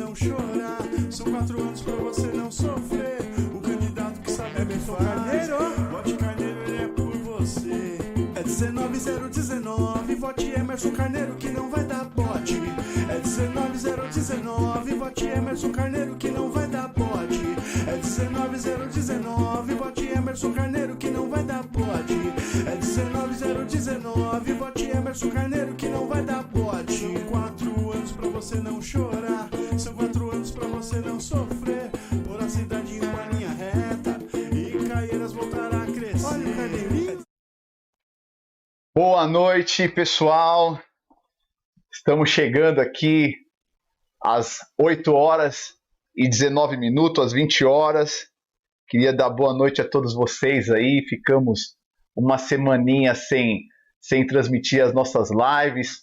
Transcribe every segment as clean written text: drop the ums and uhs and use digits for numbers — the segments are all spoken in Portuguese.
não chorar. São 4 anos pra você não sofrer. O candidato que sabe bem faz. Vote Carneiro, ele é por você. É 19019, vote Emerson Carneiro que não vai dar bote. É 19019, vote Emerson Carneiro que não vai dar bote. É 19019, vote Emerson Carneiro que não vai dar bote. É 19019, vote Emerson Carneiro que não vai dar bote. São 4 anos pra você não chorar. São 4 anos pra você não sofrer. Por a cidade em uma linha reta e Caieiras voltará a crescer. Olha o Carneirinho. Boa noite, pessoal. Estamos chegando aqui às 8 horas e 19 minutos, às 20 horas. Queria dar boa noite a todos vocês aí. Ficamos uma semaninha sem transmitir as nossas lives,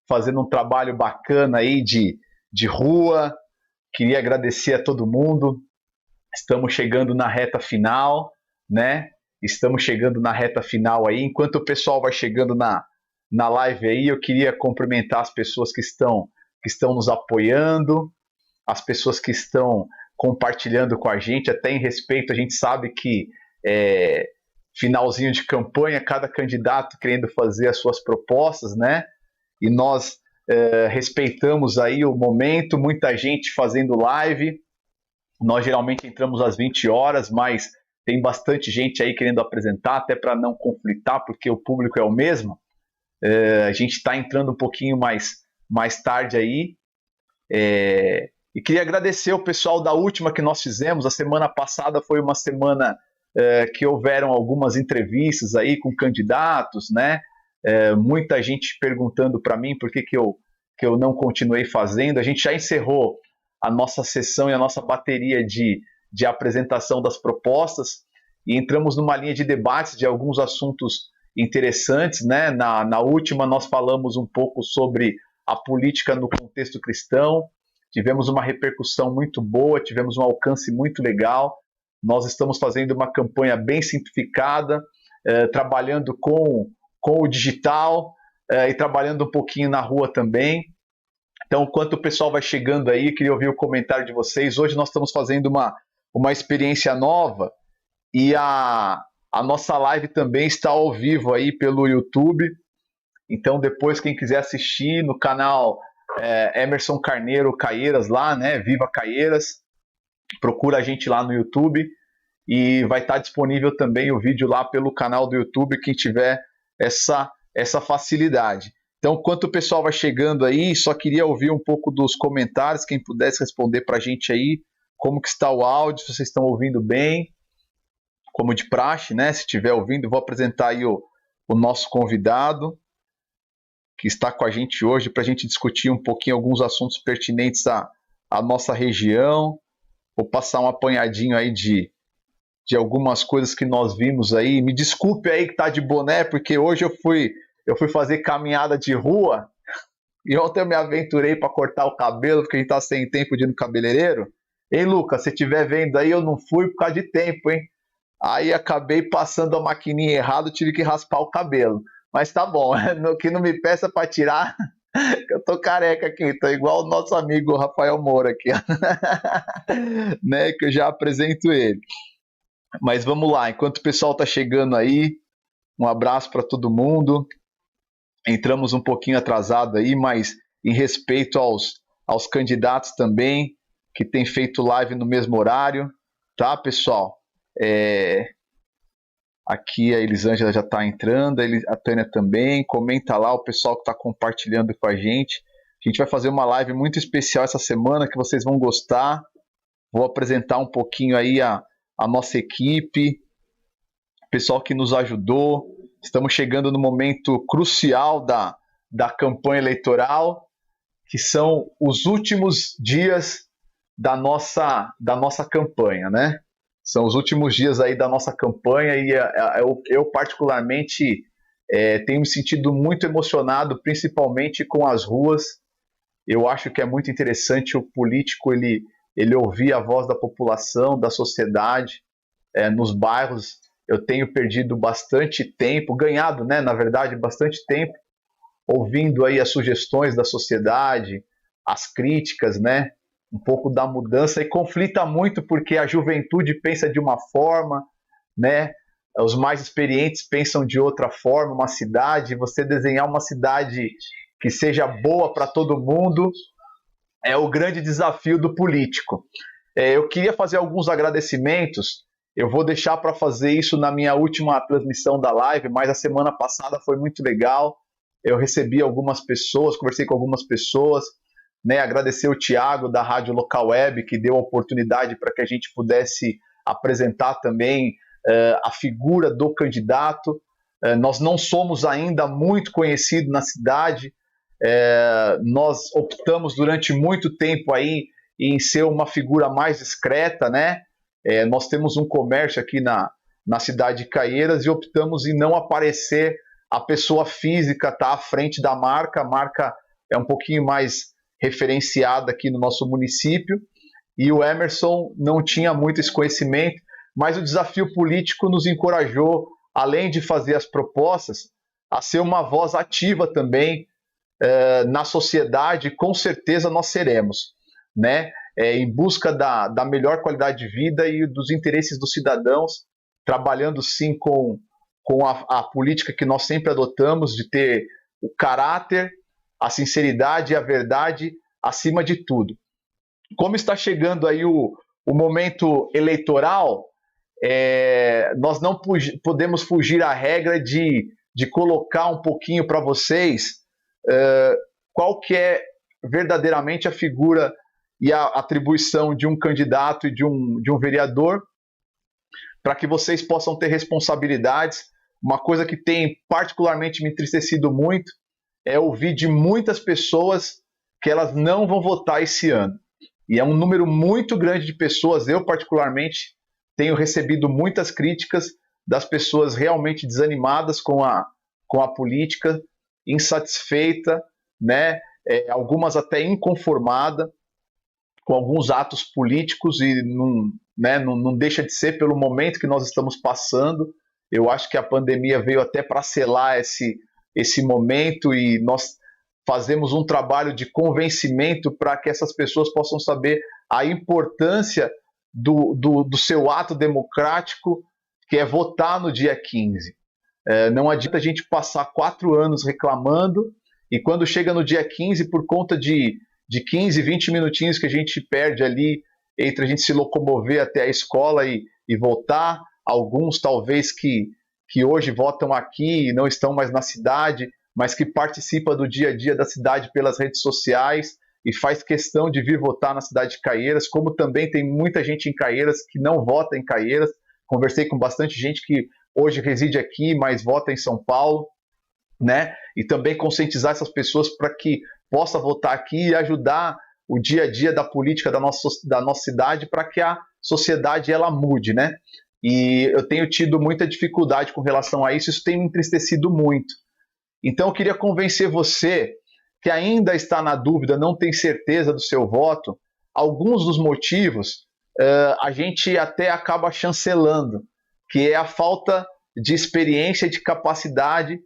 fazendo um trabalho bacana aí de rua. Queria agradecer a todo mundo. Estamos chegando na reta final, né? Estamos chegando na reta final aí. Enquanto o pessoal vai chegando na live aí, eu queria cumprimentar as pessoas que estão nos apoiando, as pessoas que estão compartilhando com a gente, até em respeito, a gente sabe que finalzinho de campanha, cada candidato querendo fazer as suas propostas, né? E nós respeitamos aí o momento, muita gente fazendo live. Nós geralmente entramos às 20 horas, mas tem bastante gente aí querendo apresentar, até para não conflitar, porque o público é o mesmo. A gente está entrando um pouquinho mais tarde aí. E queria agradecer o pessoal da última que nós fizemos. A semana passada foi uma semana que houveram algumas entrevistas aí com candidatos, né? Muita gente perguntando para mim por que eu não continuei fazendo. A gente já encerrou a nossa sessão e a nossa bateria de apresentação das propostas e entramos numa linha de debates de alguns assuntos interessantes, né? Na última nós falamos um pouco sobre a política no contexto cristão, tivemos uma repercussão muito boa, tivemos um alcance muito legal. Nós estamos fazendo uma campanha bem simplificada, trabalhando com o digital e trabalhando um pouquinho na rua também. Então, enquanto o pessoal vai chegando aí, queria ouvir o comentário de vocês. Hoje nós estamos fazendo uma experiência nova e a nossa live também está ao vivo aí pelo YouTube. Então, depois, quem quiser assistir no canal Emerson Carneiro Caieiras lá, né? Viva Caieiras. Procura a gente lá no YouTube e vai estar disponível também o vídeo lá pelo canal do YouTube, quem tiver essa facilidade. Então, enquanto o pessoal vai chegando aí, só queria ouvir um pouco dos comentários, quem pudesse responder para a gente aí, como que está o áudio, se vocês estão ouvindo bem, como de praxe, né? Se estiver ouvindo, vou apresentar aí o nosso convidado, que está com a gente hoje, para a gente discutir um pouquinho alguns assuntos pertinentes à nossa região. Vou passar um apanhadinho aí de algumas coisas que nós vimos aí. Me desculpe aí que tá de boné, porque hoje eu fui fazer caminhada de rua e ontem eu me aventurei para cortar o cabelo, porque a gente tá sem tempo de ir no cabeleireiro. Hein, Lucas, se estiver vendo aí, eu não fui por causa de tempo, hein? Aí acabei passando a maquininha errado, tive que raspar o cabelo. Mas tá bom, que não me peça para tirar, que eu tô careca aqui, tô igual o nosso amigo Rafael Moura aqui, né, que eu já apresento ele. Mas vamos lá, enquanto o pessoal tá chegando aí, um abraço para todo mundo. Entramos um pouquinho atrasado aí, mas em respeito aos candidatos também, que têm feito live no mesmo horário, tá, pessoal? Aqui a Elisângela já está entrando, a Tânia também. Comenta lá o pessoal que está compartilhando com a gente. A gente vai fazer uma live muito especial essa semana que vocês vão gostar. Vou apresentar um pouquinho aí a nossa equipe, o pessoal que nos ajudou. Estamos chegando no momento crucial da campanha eleitoral, que são os últimos dias da nossa campanha, né? São os últimos dias aí da nossa campanha e eu particularmente tenho me sentido muito emocionado, principalmente com as ruas. Eu acho que é muito interessante o político ele ouvir a voz da população, da sociedade, nos bairros. Eu tenho perdido bastante tempo, ganhado, né, na verdade, bastante tempo, ouvindo aí as sugestões da sociedade, as críticas, né? um pouco da mudança, e conflita muito porque a juventude pensa de uma forma, né? Os mais experientes pensam de outra forma, uma cidade, você desenhar uma cidade que seja boa para todo mundo é o grande desafio do político. Eu queria fazer alguns agradecimentos, eu vou deixar para fazer isso na minha última transmissão da live, mas a semana passada foi muito legal, eu recebi algumas pessoas, conversei com algumas pessoas, né, agradecer o Thiago da Rádio Local Web, que deu a oportunidade para que a gente pudesse apresentar também a figura do candidato. Nós não somos ainda muito conhecidos na cidade, nós optamos durante muito tempo aí em ser uma figura mais discreta, né? Nós temos um comércio aqui na cidade de Caieiras e optamos em não aparecer a pessoa física tá à frente da marca, a marca é um pouquinho mais referenciada aqui no nosso município, e o Emerson não tinha muito esse conhecimento, mas o desafio político nos encorajou, além de fazer as propostas, a ser uma voz ativa também na sociedade. Com certeza nós seremos, né? Em busca da melhor qualidade de vida e dos interesses dos cidadãos, trabalhando sim com a política que nós sempre adotamos, de ter o caráter, a sinceridade e a verdade acima de tudo. Como está chegando aí o momento eleitoral, nós não podemos fugir à regra de colocar um pouquinho para vocês qual que é verdadeiramente a figura e a atribuição de um candidato e de um vereador, para que vocês possam ter responsabilidades. Uma coisa que tem particularmente me entristecido muito é ouvir de muitas pessoas que elas não vão votar esse ano. E é um número muito grande de pessoas. Eu, particularmente, tenho recebido muitas críticas das pessoas realmente desanimadas com a política, insatisfeita, né? Algumas até inconformadas com alguns atos políticos, e não deixa de ser pelo momento que nós estamos passando. Eu acho que a pandemia veio até para selar esse momento, e nós fazemos um trabalho de convencimento para que essas pessoas possam saber a importância do seu ato democrático, que é votar no dia 15. Não adianta a gente passar 4 anos reclamando, e quando chega no dia 15, por conta de 15, 20 minutinhos que a gente perde ali entre a gente se locomover até a escola e voltar, alguns talvez que hoje votam aqui e não estão mais na cidade, mas que participa do dia a dia da cidade pelas redes sociais e faz questão de vir votar na cidade de Caieiras, como também tem muita gente em Caieiras que não vota em Caieiras. Conversei com bastante gente que hoje reside aqui, mas vota em São Paulo, né? E também conscientizar essas pessoas para que possa votar aqui e ajudar o dia a dia da política da nossa cidade, para que a sociedade ela mude, né? E eu tenho tido muita dificuldade com relação a isso tem me entristecido muito. Então eu queria convencer você que ainda está na dúvida, não tem certeza do seu voto. Alguns dos motivos a gente até acaba chancelando, que é a falta de experiência e de capacidade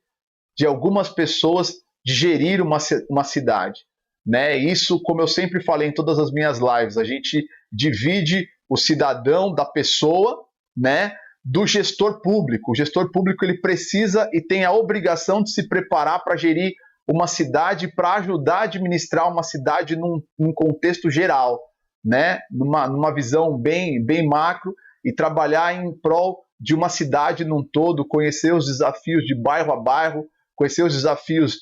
de algumas pessoas de gerir uma cidade, né? Isso, como eu sempre falei em todas as minhas lives, a gente divide o cidadão da pessoa, né, do gestor público. O gestor público ele precisa e tem a obrigação de se preparar para gerir uma cidade, para ajudar a administrar uma cidade num contexto geral, né? Numa visão bem macro, e trabalhar em prol de uma cidade num todo, conhecer os desafios de bairro a bairro, conhecer os desafios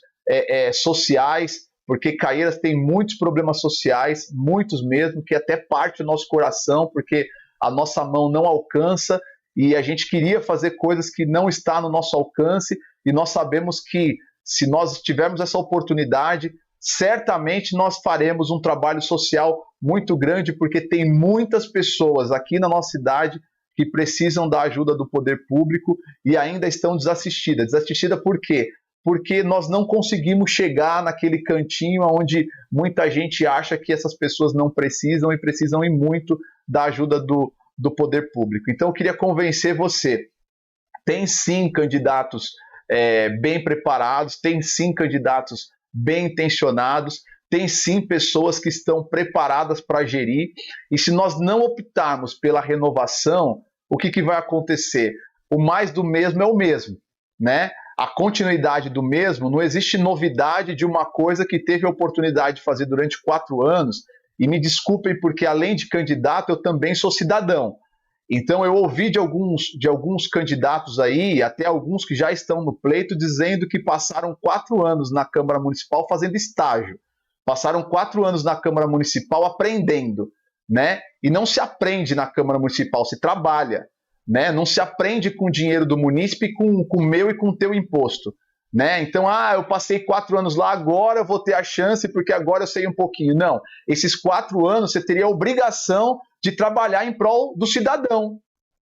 sociais, porque Caieiras tem muitos problemas sociais, muitos mesmo, que até parte do nosso coração, porque a nossa mão não alcança, e a gente queria fazer coisas que não está no nosso alcance, e nós sabemos que se nós tivermos essa oportunidade, certamente nós faremos um trabalho social muito grande, porque tem muitas pessoas aqui na nossa cidade que precisam da ajuda do poder público e ainda estão desassistidas. Desastida por quê? Porque nós não conseguimos chegar naquele cantinho onde muita gente acha que essas pessoas não precisam, e precisam ir muito da ajuda do poder público. Então eu queria convencer você, tem sim candidatos bem preparados, tem sim candidatos bem intencionados, tem sim pessoas que estão preparadas para gerir, e se nós não optarmos pela renovação, o que vai acontecer? O mais do mesmo é o mesmo, né? A continuidade do mesmo, não existe novidade de uma coisa que teve a oportunidade de fazer durante 4 anos, e me desculpem porque além de candidato eu também sou cidadão. Então eu ouvi de alguns candidatos aí, até alguns que já estão no pleito, dizendo que passaram 4 anos na Câmara Municipal fazendo estágio. Passaram 4 anos na Câmara Municipal aprendendo, né? E não se aprende na Câmara Municipal, se trabalha, né? Não se aprende com o dinheiro do munícipe, com o meu e com o teu imposto, né? Então, eu passei 4 anos lá, agora eu vou ter a chance porque agora eu sei um pouquinho. Não, esses 4 anos você teria a obrigação de trabalhar em prol do cidadão.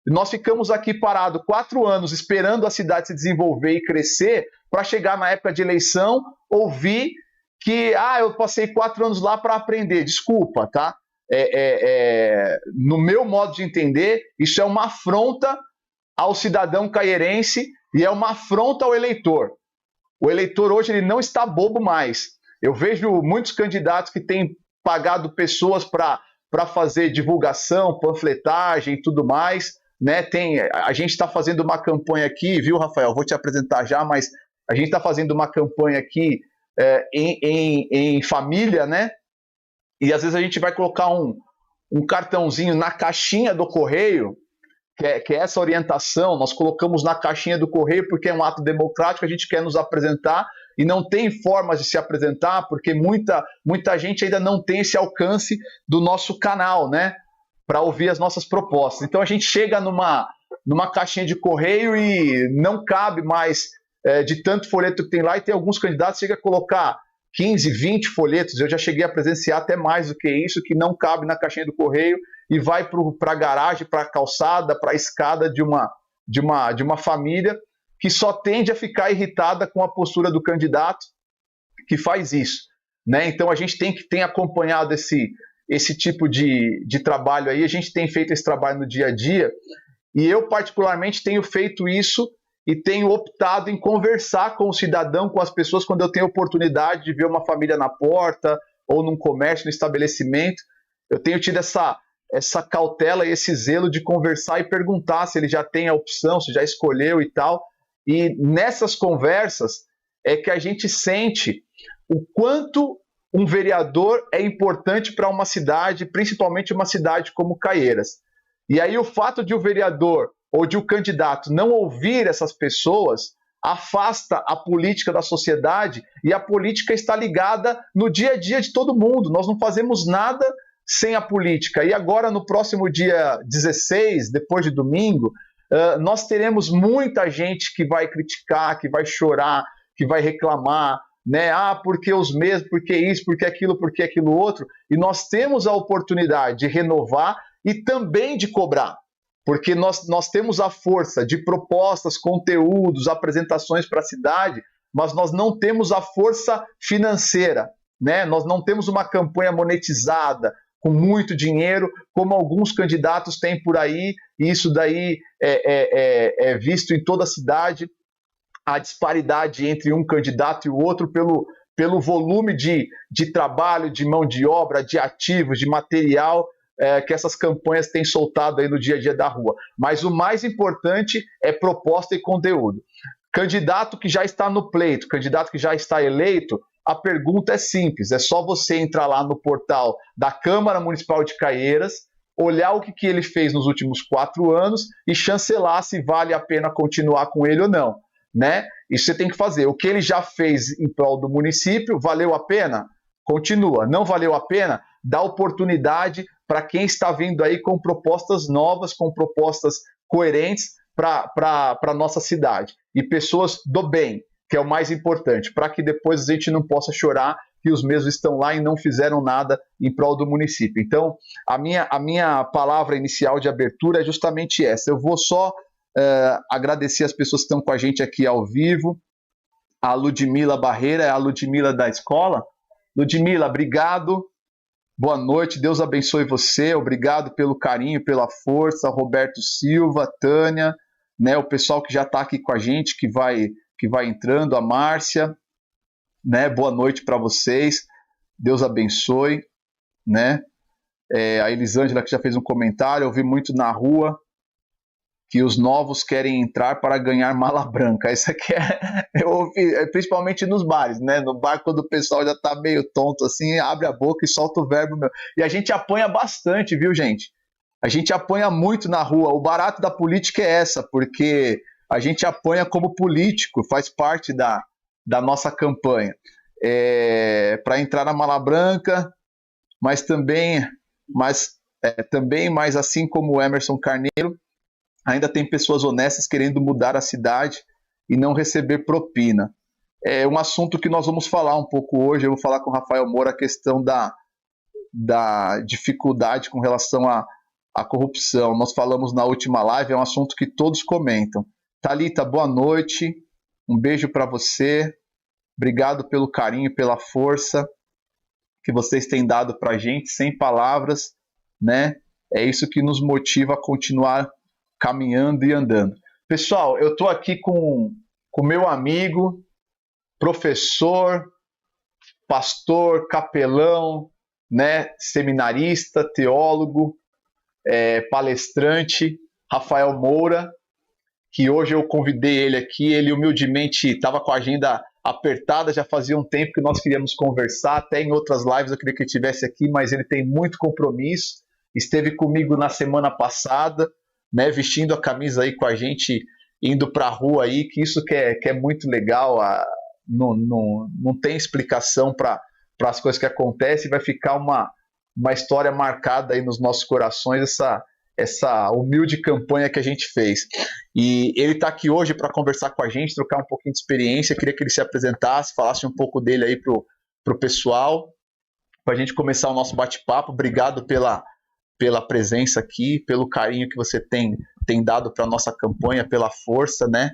Nós ficamos aqui parados 4 anos esperando a cidade se desenvolver e crescer para chegar na época de eleição, ouvir que eu passei 4 anos lá para aprender. Desculpa, tá? No meu modo de entender, isso é uma afronta ao cidadão caierense e é uma afronta ao eleitor. O eleitor hoje ele não está bobo mais. Eu vejo muitos candidatos que têm pagado pessoas para fazer divulgação, panfletagem e tudo mais, né? A gente está fazendo uma campanha aqui, viu, Rafael? Vou te apresentar já, mas a gente está fazendo uma campanha aqui em família, né? E às vezes a gente vai colocar um cartãozinho na caixinha do correio, que é essa orientação, nós colocamos na caixinha do correio porque é um ato democrático, a gente quer nos apresentar e não tem formas de se apresentar porque muita gente ainda não tem esse alcance do nosso canal, né? Para ouvir as nossas propostas. Então a gente chega numa caixinha de correio e não cabe mais de tanto folheto que tem lá, e tem alguns candidatos que chegam a colocar 15, 20 folhetos, eu já cheguei a presenciar até mais do que isso, que não cabe na caixinha do correio e vai para a garagem, para a calçada, para a escada de uma família que só tende a ficar irritada com a postura do candidato que faz isso, né? Então a gente tem acompanhado esse tipo de trabalho aí, a gente tem feito esse trabalho no dia a dia, e eu particularmente tenho feito isso e tenho optado em conversar com o cidadão, com as pessoas, quando eu tenho oportunidade de ver uma família na porta, ou num comércio, no estabelecimento. Eu tenho tido essa cautela e esse zelo de conversar e perguntar se ele já tem a opção, se já escolheu e tal. E nessas conversas é que a gente sente o quanto um vereador é importante para uma cidade, principalmente uma cidade como Caieiras. E aí o fato de o vereador ou de o candidato não ouvir essas pessoas afasta a política da sociedade, e a política está ligada no dia a dia de todo mundo. Nós não fazemos nada sem a política. E agora, no próximo dia 16, depois de domingo, nós teremos muita gente que vai criticar, que vai chorar, que vai reclamar, né? Porque os mesmos, porque isso, porque aquilo outro. E nós temos a oportunidade de renovar e também de cobrar. Porque nós temos a força de propostas, conteúdos, apresentações para a cidade, mas nós não temos a força financeira, né? Nós não temos uma campanha monetizada, com muito dinheiro, como alguns candidatos têm por aí, e isso daí é visto em toda a cidade, a disparidade entre um candidato e o outro pelo volume de trabalho, de mão de obra, de ativos, de material, que essas campanhas têm soltado aí no dia a dia da rua. Mas o mais importante é proposta e conteúdo. Candidato que já está no pleito, candidato que já está eleito, a pergunta é simples, é só você entrar lá no portal da Câmara Municipal de Caieiras, olhar o que ele fez nos últimos 4 anos e chancelar se vale a pena continuar com ele ou não, né? Isso você tem que fazer. O que ele já fez em prol do município, valeu a pena? Continua. Não valeu a pena? Dá oportunidade para quem está vindo aí com propostas novas, com propostas coerentes para a nossa cidade. E pessoas do bem, que é o mais importante, para que depois a gente não possa chorar que os mesmos estão lá e não fizeram nada em prol do município. Então, a minha palavra inicial de abertura é justamente essa. Eu vou só agradecer as pessoas que estão com a gente aqui ao vivo. A Ludmila Barreira, a Ludmila da escola. Ludmila, obrigado. Boa noite, Deus abençoe você, obrigado pelo carinho, pela força, Roberto Silva, Tânia, né, o pessoal que já está aqui com a gente, que vai entrando, a Márcia, né, boa noite para vocês. Deus abençoe, né? A Elisângela que já fez um comentário, eu vi muito na rua que os novos querem entrar para ganhar mala branca. Isso aqui eu ouvi, principalmente nos bares, né? No bar, quando o pessoal já tá meio tonto assim, abre a boca e solta o verbo. Meu. E a gente apanha bastante, viu, gente? A gente apanha muito na rua. O barato da política é essa, porque a gente apanha como político, faz parte da nossa campanha. Para entrar na mala branca, mas também assim como o Emerson Carneiro, ainda tem pessoas honestas querendo mudar a cidade e não receber propina. É um assunto que nós vamos falar um pouco hoje. Eu vou falar com o Rafael Moura a questão da dificuldade com relação à corrupção. Nós falamos na última live, é um assunto que todos comentam. Thalita, boa noite, um beijo para você, obrigado pelo carinho, pela força que vocês têm dado para a gente, sem palavras, né? É isso que nos motiva a continuar caminhando e andando. Pessoal, eu estou aqui com meu amigo, professor, pastor, capelão, né, seminarista, teólogo, palestrante, Rafael Moura, que hoje eu convidei ele aqui, ele humildemente estava com a agenda apertada, já fazia um tempo que nós queríamos conversar, até em outras lives eu queria que ele estivesse aqui, mas ele tem muito compromisso, esteve comigo na semana passada, né, vestindo a camisa aí com a gente, indo para a rua aí, que isso que é muito legal, não tem explicação para as coisas que acontecem, vai ficar uma história marcada aí nos nossos corações, essa humilde campanha que a gente fez. E ele está aqui hoje para conversar com a gente, trocar um pouquinho de experiência, queria que ele se apresentasse, falasse um pouco dele aí pro pessoal, para a gente começar o nosso bate-papo. Obrigado pela presença aqui, pelo carinho que você tem dado para a nossa campanha, pela força, né?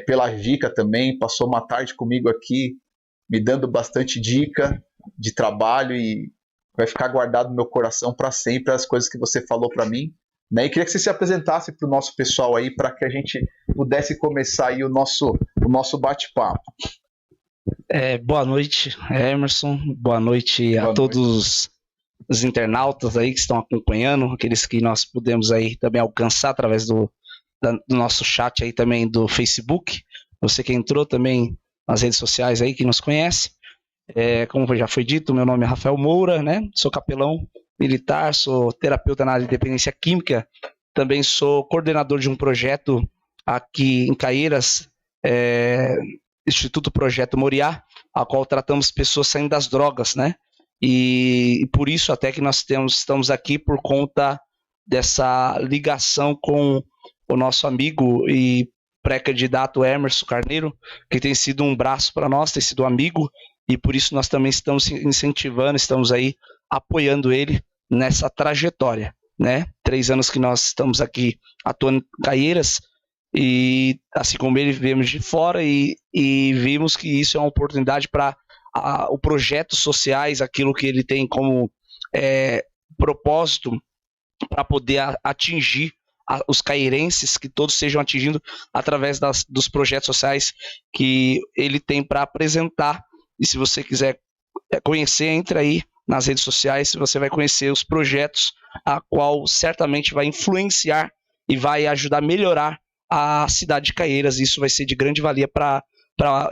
Pela dica também, passou uma tarde comigo aqui, me dando bastante dica de trabalho e vai ficar guardado no meu coração para sempre as coisas que você falou para mim, né? E queria que você se apresentasse para o nosso pessoal aí, para que a gente pudesse começar aí o nosso bate-papo. Boa noite, Emerson, boa noite a todos os internautas aí que estão acompanhando, aqueles que nós pudemos aí também alcançar através do nosso chat aí também do Facebook, você que entrou também nas redes sociais aí, que nos conhece. Como já foi dito, meu nome é Rafael Moura, né? Sou capelão militar, sou terapeuta na área de dependência química, também sou coordenador de um projeto aqui em Caieiras, Instituto Projeto Moriá, a qual tratamos pessoas saindo das drogas, né? E por isso até que nós estamos aqui por conta dessa ligação com o nosso amigo e pré-candidato Emerson Carneiro, que tem sido um braço para nós, tem sido um amigo, e por isso nós também estamos incentivando, estamos aí apoiando ele nessa trajetória, né? 3 anos que nós estamos aqui atuando em Caieiras, e assim como ele, viemos de fora e vimos que isso é uma oportunidade para o projetos sociais, aquilo que ele tem como propósito para poder atingir os caieirenses, que todos sejam atingidos através dos projetos sociais que ele tem para apresentar. E se você quiser conhecer, entre aí nas redes sociais, você vai conhecer os projetos a qual certamente vai influenciar e vai ajudar a melhorar a cidade de Caieiras. Isso vai ser de grande valia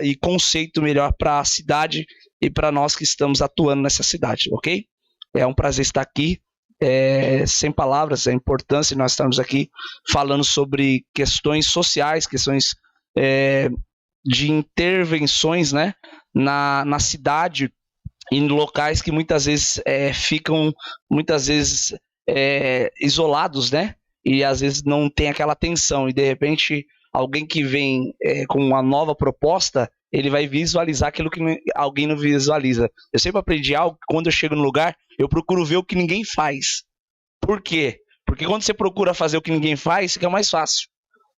e conceito melhor para a cidade e para nós que estamos atuando nessa cidade, ok? É um prazer estar aqui, sem palavras, a importância de nós estarmos aqui falando sobre questões sociais, questões de intervenções, né, na cidade, em locais que muitas vezes ficam isolados, né, e às vezes não tem aquela atenção, e de repente alguém que vem com uma nova proposta, ele vai visualizar aquilo que alguém não visualiza. Eu sempre aprendi algo, quando eu chego no lugar, eu procuro ver o que ninguém faz. Por quê? Porque quando você procura fazer o que ninguém faz, fica mais fácil.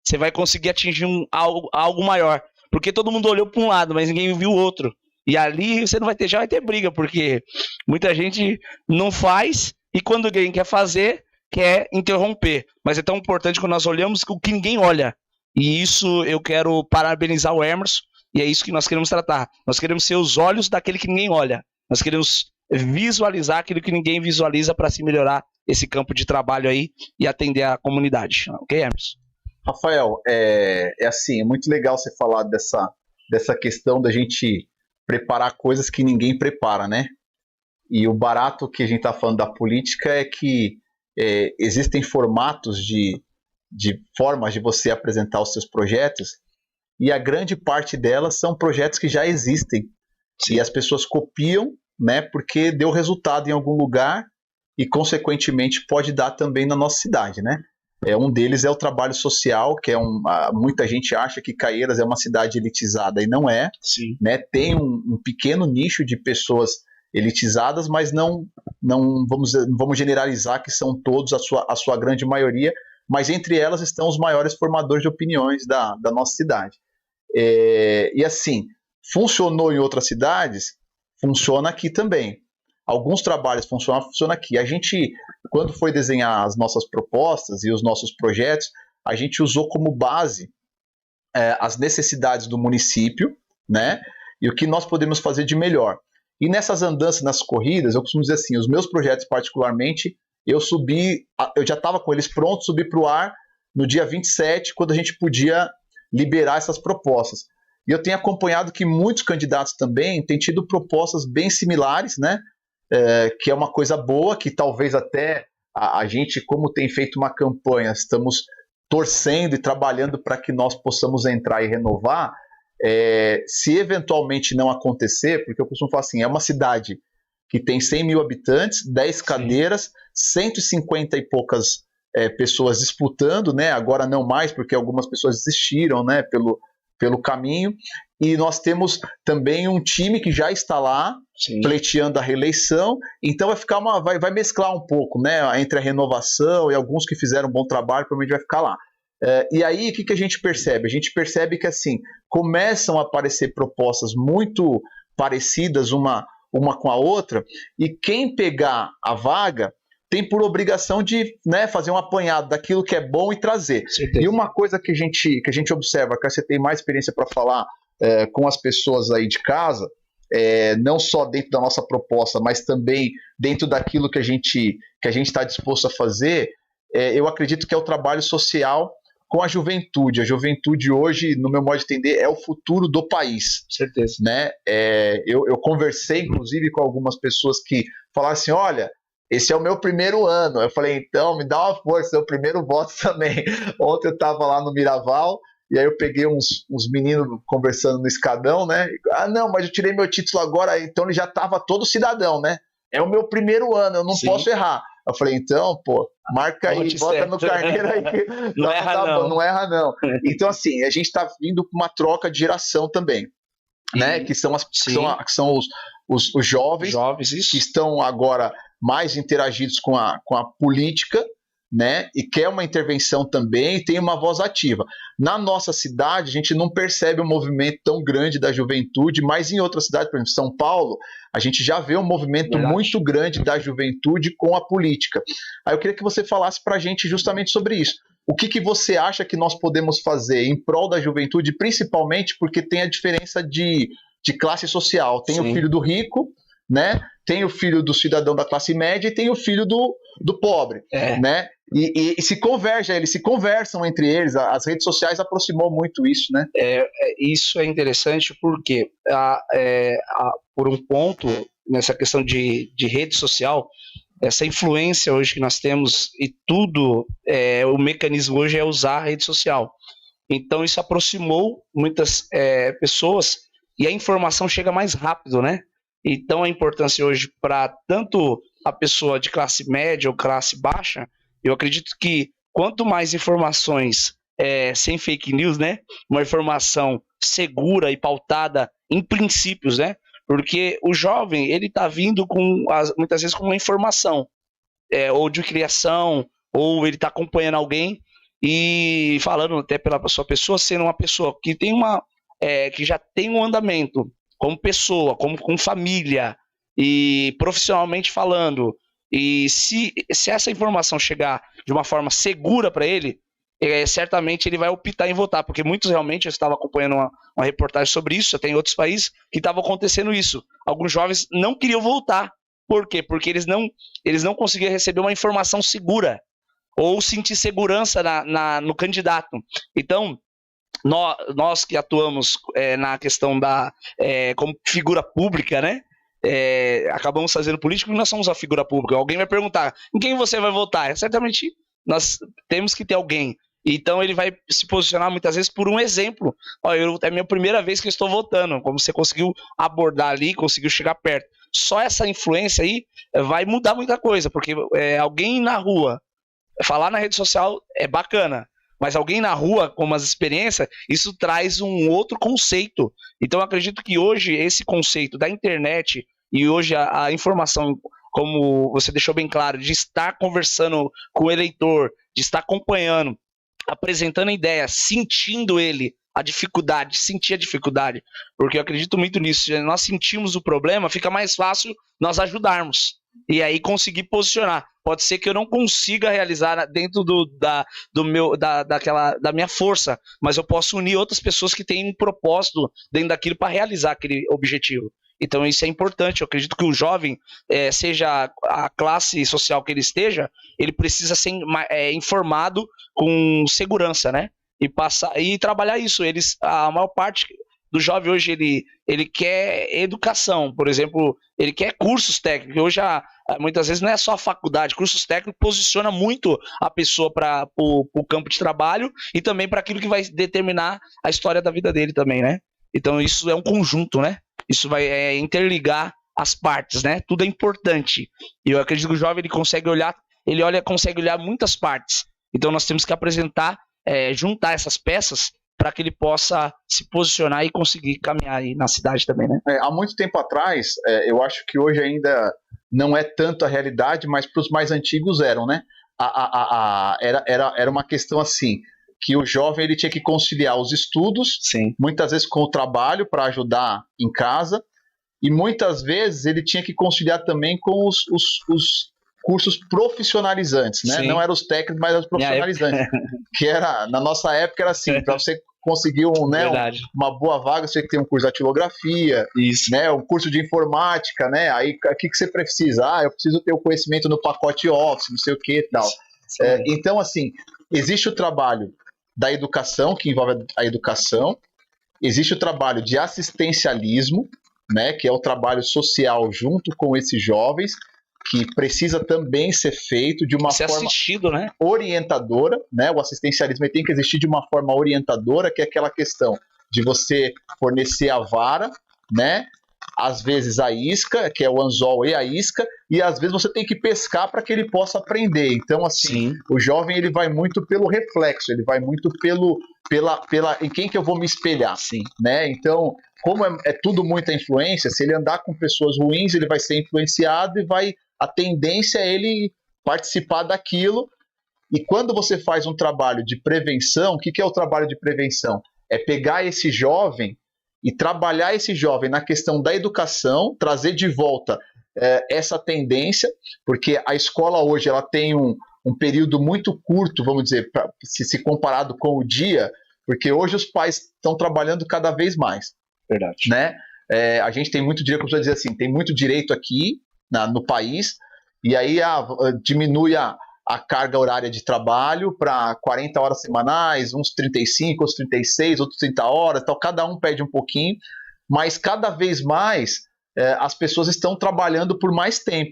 Você vai conseguir atingir algo maior. Porque todo mundo olhou para um lado, mas ninguém viu o outro. E ali você já vai ter briga, porque muita gente não faz, e quando alguém quer fazer, quer interromper. Mas é tão importante quando nós olhamos o que ninguém olha. E isso eu quero parabenizar o Emerson, e é isso que nós queremos tratar. Nós queremos ser os olhos daquele que ninguém olha. Nós queremos visualizar aquilo que ninguém visualiza para se melhorar esse campo de trabalho aí e atender a comunidade. Ok, Emerson? Rafael, assim, é muito legal você falar dessa questão da gente preparar coisas que ninguém prepara, né? E o barato que a gente está falando da política é que existem formatos de formas de você apresentar os seus projetos, e a grande parte delas são projetos que já existem. Sim. E as pessoas copiam, né, porque deu resultado em algum lugar e, consequentemente, pode dar também na nossa cidade, né? Um deles é o trabalho social, que muita gente acha que Caieiras é uma cidade elitizada, e não é. Sim. Né? Tem um pequeno nicho de pessoas elitizadas, mas não vamos generalizar que são todos a sua grande maioria, mas entre elas estão os maiores formadores de opiniões da nossa cidade. E assim, funcionou em outras cidades, funciona aqui também. Alguns trabalhos funcionam aqui. A gente, quando foi desenhar as nossas propostas e os nossos projetos, a gente usou como base as necessidades do município, né? E o que nós podemos fazer de melhor. E nessas andanças, nas corridas, eu costumo dizer assim, os meus projetos particularmente, eu já estava com eles prontos, subi para o ar no dia 27, quando a gente podia liberar essas propostas. E eu tenho acompanhado que muitos candidatos também têm tido propostas bem similares, né? Que é uma coisa boa, que talvez até a gente, como tem feito uma campanha, estamos torcendo e trabalhando para que nós possamos entrar e renovar. Se eventualmente não acontecer, porque eu costumo falar assim, é uma cidade que tem 100 mil habitantes, 10 cadeiras, 150 e poucas pessoas disputando, né? Agora não mais, porque algumas pessoas desistiram, né? Pelo caminho, e nós temos também um time que já está lá, sim, pleiteando a reeleição, então vai mesclar um pouco, né, entre a renovação e alguns que fizeram um bom trabalho, provavelmente vai ficar lá. E aí, o que a gente percebe? A gente percebe que, assim, começam a aparecer propostas muito parecidas uma com a outra, e quem pegar a vaga tem por obrigação de, né, fazer um apanhado daquilo que é bom e trazer. Certeza. E uma coisa que a gente observa, que você tem mais experiência para falar com as pessoas aí de casa, não só dentro da nossa proposta, mas também dentro daquilo que a gente está disposto a fazer, eu acredito que é o trabalho social com a juventude. A juventude hoje, no meu modo de entender, é o futuro do país. Certeza. Né? Eu conversei, inclusive, com algumas pessoas que falaram assim, olha, esse é o meu primeiro ano. Eu falei, então, me dá uma força, é o primeiro voto também. Ontem eu estava lá no Miraval, e aí eu peguei uns meninos conversando no escadão, né? Ah, não, mas eu tirei meu título agora, então ele já estava todo cidadão, né? É o meu primeiro ano, eu não posso errar. Eu falei, então, pô, marca aí, bota no carneiro aí. Não erra não. Não erra não. Então, assim, a gente está vindo com uma troca de geração também, né? Que são os jovens isso. Que estão agora mais interagidos com a política, né? E quer uma intervenção também e tem uma voz ativa. Na nossa cidade, a gente não percebe um movimento tão grande da juventude, mas em outras cidades, por exemplo, São Paulo, a gente já vê um movimento muito grande da juventude com a política. Aí eu queria que você falasse para a gente justamente sobre isso. O que você acha que nós podemos fazer em prol da juventude, principalmente porque tem a diferença de classe social. Tem Sim. o filho do rico, né? Tem o filho do cidadão da classe média e tem o filho do pobre, né? E se converge, eles se conversam entre eles. As redes sociais aproximou muito isso, né? Isso é interessante porque por um ponto, nessa questão de rede social, essa influência hoje que nós temos e tudo, o mecanismo hoje é usar a rede social. Então isso aproximou muitas pessoas e a informação chega mais rápido, né? Então a importância hoje para tanto a pessoa de classe média ou classe baixa, eu acredito que quanto mais informações sem fake news, né? Uma informação segura e pautada em princípios, né? Porque o jovem, ele está vindo muitas vezes com uma informação, ou de criação, ou ele está acompanhando alguém e falando até pela sua pessoa, sendo uma pessoa que tem que já tem um andamento como pessoa, como família e profissionalmente falando. E se essa informação chegar de uma forma segura para ele certamente ele vai optar em votar, porque muitos realmente, eu estava acompanhando uma reportagem sobre isso, até em outros países, que estava acontecendo isso. Alguns jovens não queriam votar. Por quê? Porque eles não conseguiam receber uma informação segura, ou sentir segurança no candidato. Então, nós que atuamos na questão como figura pública, né? Acabamos fazendo política porque nós somos a figura pública. Alguém vai perguntar, em quem você vai votar? Certamente nós temos que ter alguém. Então ele vai se posicionar muitas vezes por um exemplo. É a minha primeira vez que eu estou votando, como você conseguiu abordar ali, conseguiu chegar perto. Só essa influência aí vai mudar muita coisa, porque alguém na rua, falar na rede social é bacana, mas alguém na rua, com as experiências, isso traz um outro conceito. Então eu acredito que hoje esse conceito da internet e hoje a informação, como você deixou bem claro, de estar conversando com o eleitor, de estar acompanhando, apresentando ideias, sentindo ele, sentir a dificuldade, porque eu acredito muito nisso. Se nós sentimos o problema, fica mais fácil nós ajudarmos e aí conseguir posicionar. Pode ser que eu não consiga realizar dentro da minha força, mas eu posso unir outras pessoas que têm um propósito dentro daquilo para realizar aquele objetivo. Então isso é importante. Eu acredito que o jovem, seja a classe social que ele esteja, ele precisa ser informado com segurança, né? E trabalhar isso. A maior parte do jovem hoje, ele quer educação, por exemplo, ele quer cursos técnicos. Hoje, muitas vezes, não é só a faculdade, cursos técnicos posiciona muito a pessoa para o campo de trabalho e também para aquilo que vai determinar a história da vida dele também, né? Então isso é um conjunto, né? Isso vai interligar as partes, né? Tudo é importante. E eu acredito que o jovem consegue olhar muitas partes. Então nós temos que apresentar, juntar essas peças para que ele possa se posicionar e conseguir caminhar aí na cidade também, né? Há muito tempo atrás, eu acho que hoje ainda não é tanto a realidade, mas para os mais antigos eram, né? Era uma questão assim, que o jovem ele tinha que conciliar os estudos, sim, muitas vezes com o trabalho para ajudar em casa, e muitas vezes ele tinha que conciliar também com os cursos profissionalizantes, né? Não eram os técnicos, mas os profissionalizantes. Que era, na nossa época era assim, para você conseguir uma boa vaga, você tinha que ter um curso de datilografia, né? Um curso de informática, né? Aí o que você precisa? Eu preciso ter o conhecimento no pacote Office, não sei o que e tal. Então, assim, existe o trabalho da educação, que envolve a educação, existe o trabalho de assistencialismo, né? Que é o trabalho social junto com esses jovens, que precisa também ser feito de uma forma né? orientadora, né? O assistencialismo tem que existir de uma forma orientadora, que é aquela questão de você fornecer a vara, né? Às vezes a isca, que é o anzol e a isca, e às vezes você tem que pescar para que ele possa aprender. Então, assim, o jovem ele vai muito pelo reflexo, ele vai muito em quem que eu vou me espelhar, né? Então, como é tudo muita influência, se ele andar com pessoas ruins, ele vai ser influenciado e a tendência é ele participar daquilo. E quando você faz um trabalho de prevenção, o que é o trabalho de prevenção? É pegar esse jovem e trabalhar esse jovem na questão da educação, trazer de volta essa tendência, porque a escola hoje ela tem um período muito curto, vamos dizer, se comparado com o dia, porque hoje os pais estão trabalhando cada vez mais. Verdade. Né? A gente tem muito direito, como você dizer assim, tem muito direito aqui no país, e aí diminui a carga horária de trabalho para 40 horas semanais, uns 35, outros 36, outros 30 horas, tal, cada um pede um pouquinho, mas cada vez mais as pessoas estão trabalhando por mais tempo,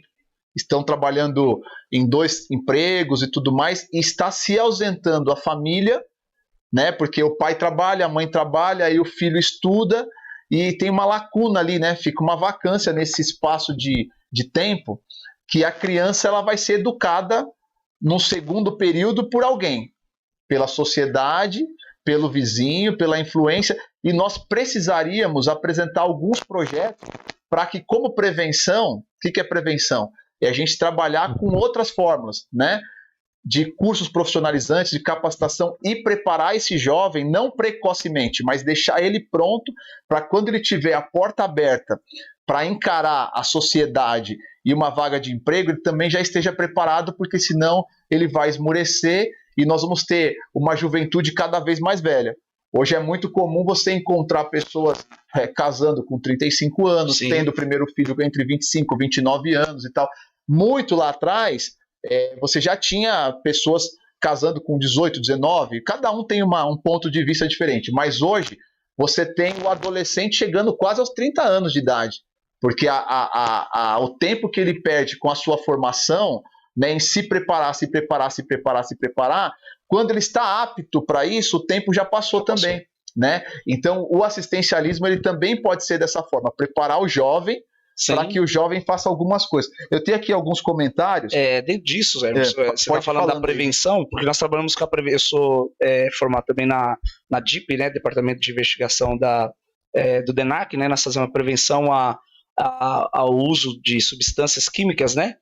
estão trabalhando em 2 empregos e tudo mais, e está se ausentando a família, né? Porque o pai trabalha, a mãe trabalha, aí o filho estuda, e tem uma lacuna ali, né? Fica uma vacância nesse espaço de tempo, que a criança ela vai ser educada no segundo período por alguém, pela sociedade, pelo vizinho, pela influência, e nós precisaríamos apresentar alguns projetos para que, como prevenção, o que é prevenção? É a gente trabalhar com outras formas, né? De cursos profissionalizantes, de capacitação, e preparar esse jovem, não precocemente, mas deixar ele pronto para quando ele tiver a porta aberta para encarar a sociedade e uma vaga de emprego, ele também já esteja preparado, porque senão ele vai esmorecer e nós vamos ter uma juventude cada vez mais velha. Hoje é muito comum você encontrar pessoas casando com 35 anos, Sim. tendo o primeiro filho entre 25 e 29 anos e tal. Muito lá atrás, você já tinha pessoas casando com 18, 19, cada um tem um ponto de vista diferente, mas hoje você tem o adolescente chegando quase aos 30 anos de idade, porque o tempo que ele perde com a sua formação, né, em se preparar, quando ele está apto para isso, o tempo já passou também, né? Então, o assistencialismo ele também pode ser dessa forma, preparar o jovem para que o jovem faça algumas coisas. Eu tenho aqui alguns comentários. Dentro disso, Zé, você está falando da prevenção, aí. Porque nós trabalhamos com a prevenção. Eu sou formado também na DIP, né, Departamento de Investigação do DENARC, né? Nós fazemos a prevenção ao uso de substâncias químicas, né?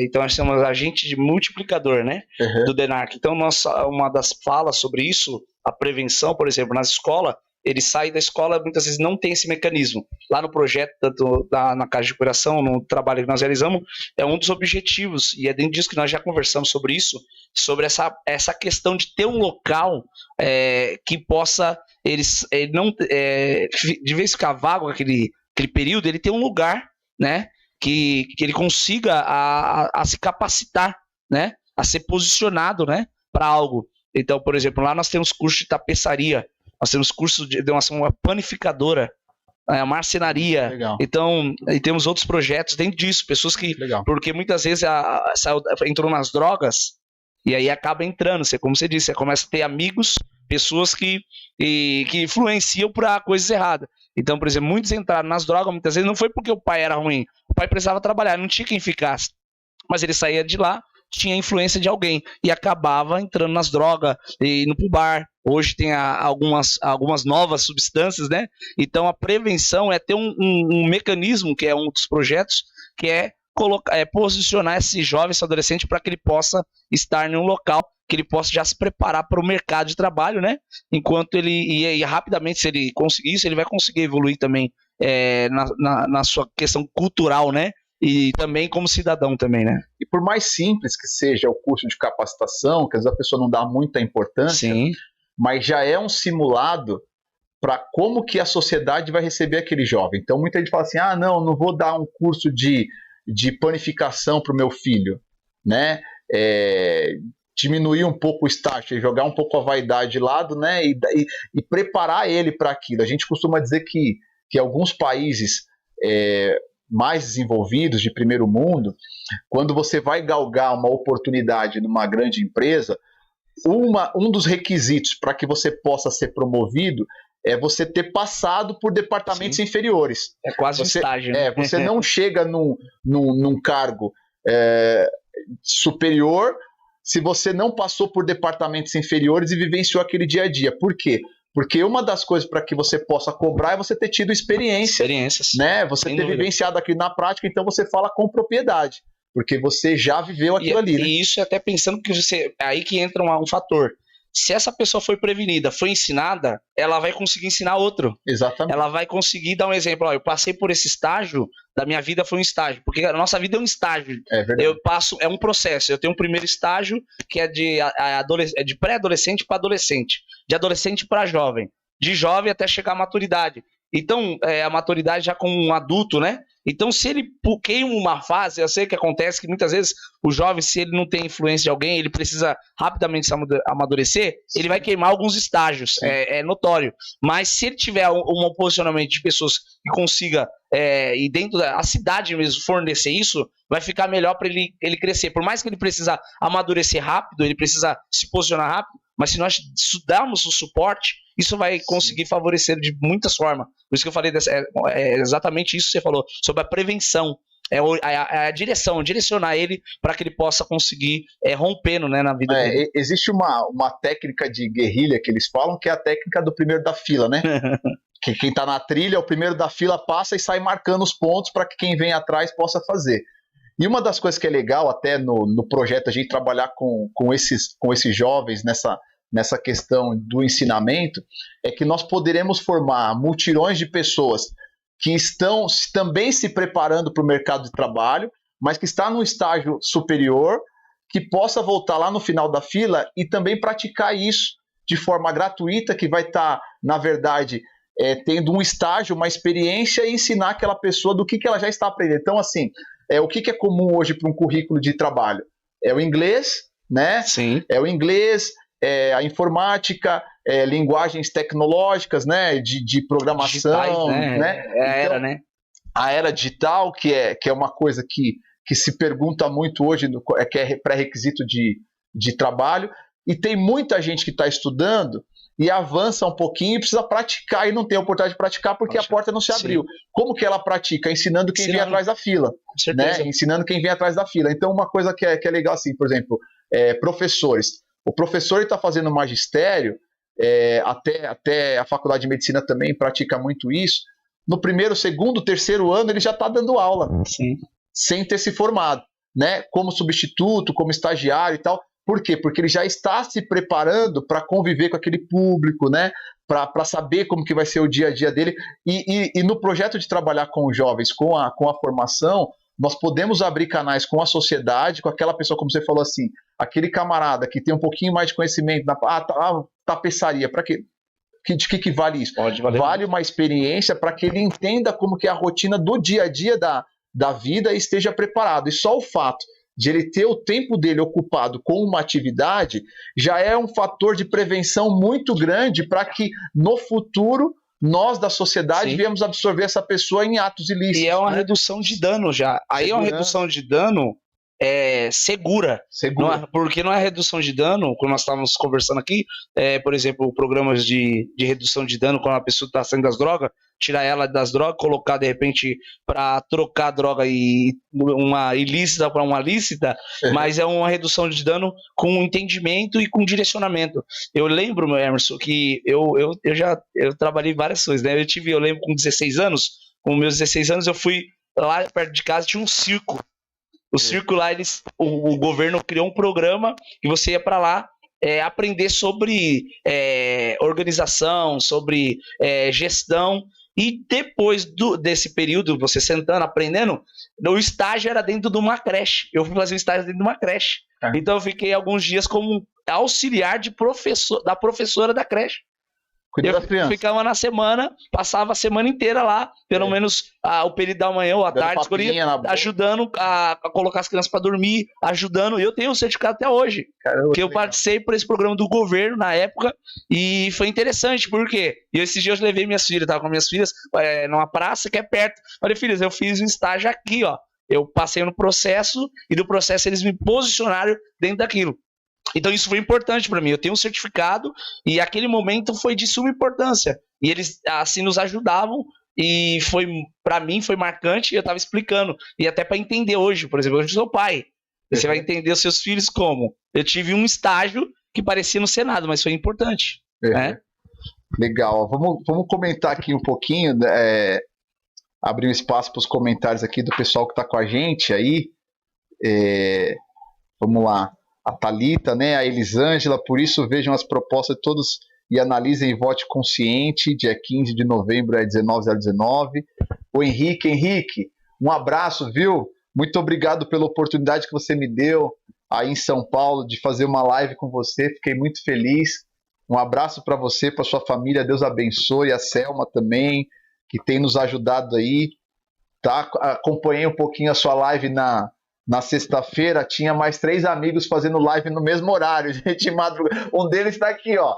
Então nós temos agente de multiplicador, né, do DENARC. Então uma das falas sobre isso, a prevenção, por exemplo, nas escolas, ele sai da escola, muitas vezes não tem esse mecanismo. Lá no projeto, tanto na Casa de Curação, no trabalho que nós realizamos, é um dos objetivos, e é dentro disso que nós já conversamos sobre isso, sobre essa questão de ter um local que possa, ele não, de vez ficar vago aquele período, ele ter um lugar, né, que ele consiga a se capacitar, né, a ser posicionado, né, para algo. Então, por exemplo, lá nós temos curso de tapeçaria, nós temos curso de uma panificadora, a marcenaria. Legal. Então, e temos outros projetos dentro disso, pessoas que... Legal. Porque muitas vezes entrou nas drogas e aí acaba entrando, como você disse, você começa a ter amigos, pessoas que influenciam para coisas erradas. Então, por exemplo, muitos entraram nas drogas, muitas vezes não foi porque o pai era ruim, o pai precisava trabalhar, não tinha quem ficasse, mas ele saía de lá, tinha influência de alguém e acabava entrando nas drogas e indo pro bar. Hoje tem algumas novas substâncias, né? Então a prevenção é ter um mecanismo, que é um dos projetos, que é posicionar esse jovem, esse adolescente, para que ele possa estar em um local que ele possa já se preparar para o mercado de trabalho, né? Enquanto ele rapidamente, se ele conseguir isso, ele vai conseguir evoluir também na sua questão cultural, né? E também como cidadão também, né? E por mais simples que seja o curso de capacitação, que às vezes a pessoa não dá muita importância, sim, mas já é um simulado para como que a sociedade vai receber aquele jovem. Então muita gente fala assim, não vou dar um curso de panificação para o meu filho, né? Diminuir um pouco o estágio, jogar um pouco a vaidade de lado, né? E preparar ele para aquilo. A gente costuma dizer que alguns países mais desenvolvidos, de primeiro mundo, quando você vai galgar uma oportunidade numa grande empresa, um dos requisitos para que você possa ser promovido é você ter passado por departamentos inferiores. É quase um estágio. Né? Você não chega num cargo superior se você não passou por departamentos inferiores e vivenciou aquele dia a dia. Por quê? Porque uma das coisas para que você possa cobrar é você ter tido experiências, né? Você ter vivenciado aquilo na prática, então você fala com propriedade, porque você já viveu aquilo ali. Né? E isso até pensando que aí que entra um fator. Se essa pessoa foi prevenida, foi ensinada, ela vai conseguir ensinar outro. Exatamente. Ela vai conseguir dar um exemplo. Eu passei por esse estágio, da minha vida foi um estágio, porque a nossa vida é um estágio. É verdade. É um processo. Eu tenho um primeiro estágio que é de pré-adolescente para adolescente, de adolescente para jovem, de jovem até chegar à maturidade. Então, a maturidade já como um adulto, né? Então, se ele queima uma fase, eu sei que acontece que muitas vezes o jovem, se ele não tem influência de alguém, ele precisa rapidamente se amadurecer, ele vai queimar alguns estágios, é notório. Mas se ele tiver um posicionamento de pessoas que consiga, e dentro da cidade mesmo, fornecer isso, vai ficar melhor para ele crescer. Por mais que ele precisa amadurecer rápido, ele precisa se posicionar rápido, mas se nós darmos o suporte, isso vai conseguir favorecer de muitas formas. Por isso que eu falei, é exatamente isso que você falou, sobre a prevenção, a direção, direcionar ele para que ele possa conseguir rompendo, né, na vida dele. Existe uma técnica de guerrilha que eles falam, que é a técnica do primeiro da fila, né? Que quem está na trilha, o primeiro da fila passa e sai marcando os pontos para que quem vem atrás possa fazer. E uma das coisas que é legal até no projeto a gente trabalhar com esses jovens nessa questão do ensinamento, é que nós poderemos formar multirões de pessoas que estão também se preparando para o mercado de trabalho, mas que está num estágio superior, que possa voltar lá no final da fila e também praticar isso de forma gratuita, que vai estar, na verdade, tendo um estágio, uma experiência e ensinar aquela pessoa do que ela já está aprendendo. Então, assim, o que é comum hoje para um currículo de trabalho? É o inglês, né? Sim. É o inglês, a informática, linguagens tecnológicas, né? De programação, digitais, né? Então, a era, né? A era digital, que é uma coisa que se pergunta muito hoje, que é pré-requisito de trabalho, e tem muita gente que está estudando e avança um pouquinho e precisa praticar e não tem a oportunidade de praticar porque a porta não se abriu. Sim. Como que ela pratica? Ensinando quem vem atrás da fila. Com certeza. Né? Ensinando quem vem atrás da fila. Então, uma coisa que é legal, assim, por exemplo, professores. O professor está fazendo magistério, até a faculdade de medicina também pratica muito isso. No primeiro, segundo, terceiro ano, ele já está dando aula. Sim. Sem ter se formado, né? Como substituto, como estagiário e tal. Por quê? Porque ele já está se preparando para conviver com aquele público, né? Para saber como que vai ser o dia a dia dele. E no projeto de trabalhar com os jovens, com a formação, nós podemos abrir canais com a sociedade, com aquela pessoa, como você falou assim, aquele camarada que tem um pouquinho mais de conhecimento na tapeçaria, para quê? De que vale isso? Pode valer. Vale uma experiência para que ele entenda como que é a rotina do dia a dia da vida e esteja preparado. E só o fato de ele ter o tempo dele ocupado com uma atividade já é um fator de prevenção muito grande para que no futuro nós da sociedade viemos absorver essa pessoa em atos ilícitos. E é uma redução de dano já. Aí é uma redução de dano segura. Porque não é redução de dano, como nós estávamos conversando aqui, por exemplo, programas de redução de dano quando a pessoa está saindo das drogas, tirar ela das drogas, colocar de repente para trocar a droga e uma ilícita para uma lícita, mas é uma redução de dano com entendimento e com direcionamento. Eu lembro, meu Emerson, que eu trabalhei várias coisas, né? Eu lembro com 16 anos, com meus 16 anos eu fui lá perto de casa, tinha um circo. O circo lá, o governo criou um programa e você ia para lá aprender sobre organização, sobre gestão. E depois desse período, você sentando, aprendendo, o estágio era dentro de uma creche. Eu fui fazer um estágio dentro de uma creche. Então eu fiquei alguns dias como auxiliar da professora da creche. Eu ficava na semana, passava a semana inteira lá, pelo menos o período da manhã ou à tarde, ajudando a colocar as crianças para dormir, ajudando. Eu tenho um certificado até hoje, que eu participei por esse programa do governo na época, e foi interessante, porque esses dias eu levei minhas filhas, estava com minhas filhas numa praça que é perto. Falei, filhas, eu fiz um estágio aqui, ó. Eu passei no processo, e do processo eles me posicionaram dentro daquilo. Então isso foi importante para mim, eu tenho um certificado e aquele momento foi de suma importância e eles assim nos ajudavam e para mim foi marcante e eu estava explicando e até para entender hoje, por exemplo, eu sou pai, você vai entender os seus filhos como? Eu tive um estágio que parecia no Senado, mas foi importante. Né? Legal, vamos comentar aqui um pouquinho, abrir um espaço para os comentários aqui do pessoal que está com a gente aí, vamos lá. A Thalita, né, a Elisângela, por isso vejam as propostas de todos e analisem e vote consciente, dia 15 de novembro, 19h19. O Henrique, um abraço, viu? Muito obrigado pela oportunidade que você me deu aí em São Paulo de fazer uma live com você, fiquei muito feliz. Um abraço para você, para sua família, Deus abençoe, a Selma também, que tem nos ajudado aí, tá? Acompanhei um pouquinho a sua live na sexta-feira, tinha mais 3 amigos fazendo live no mesmo horário, gente, madrugada. Um deles está aqui, ó.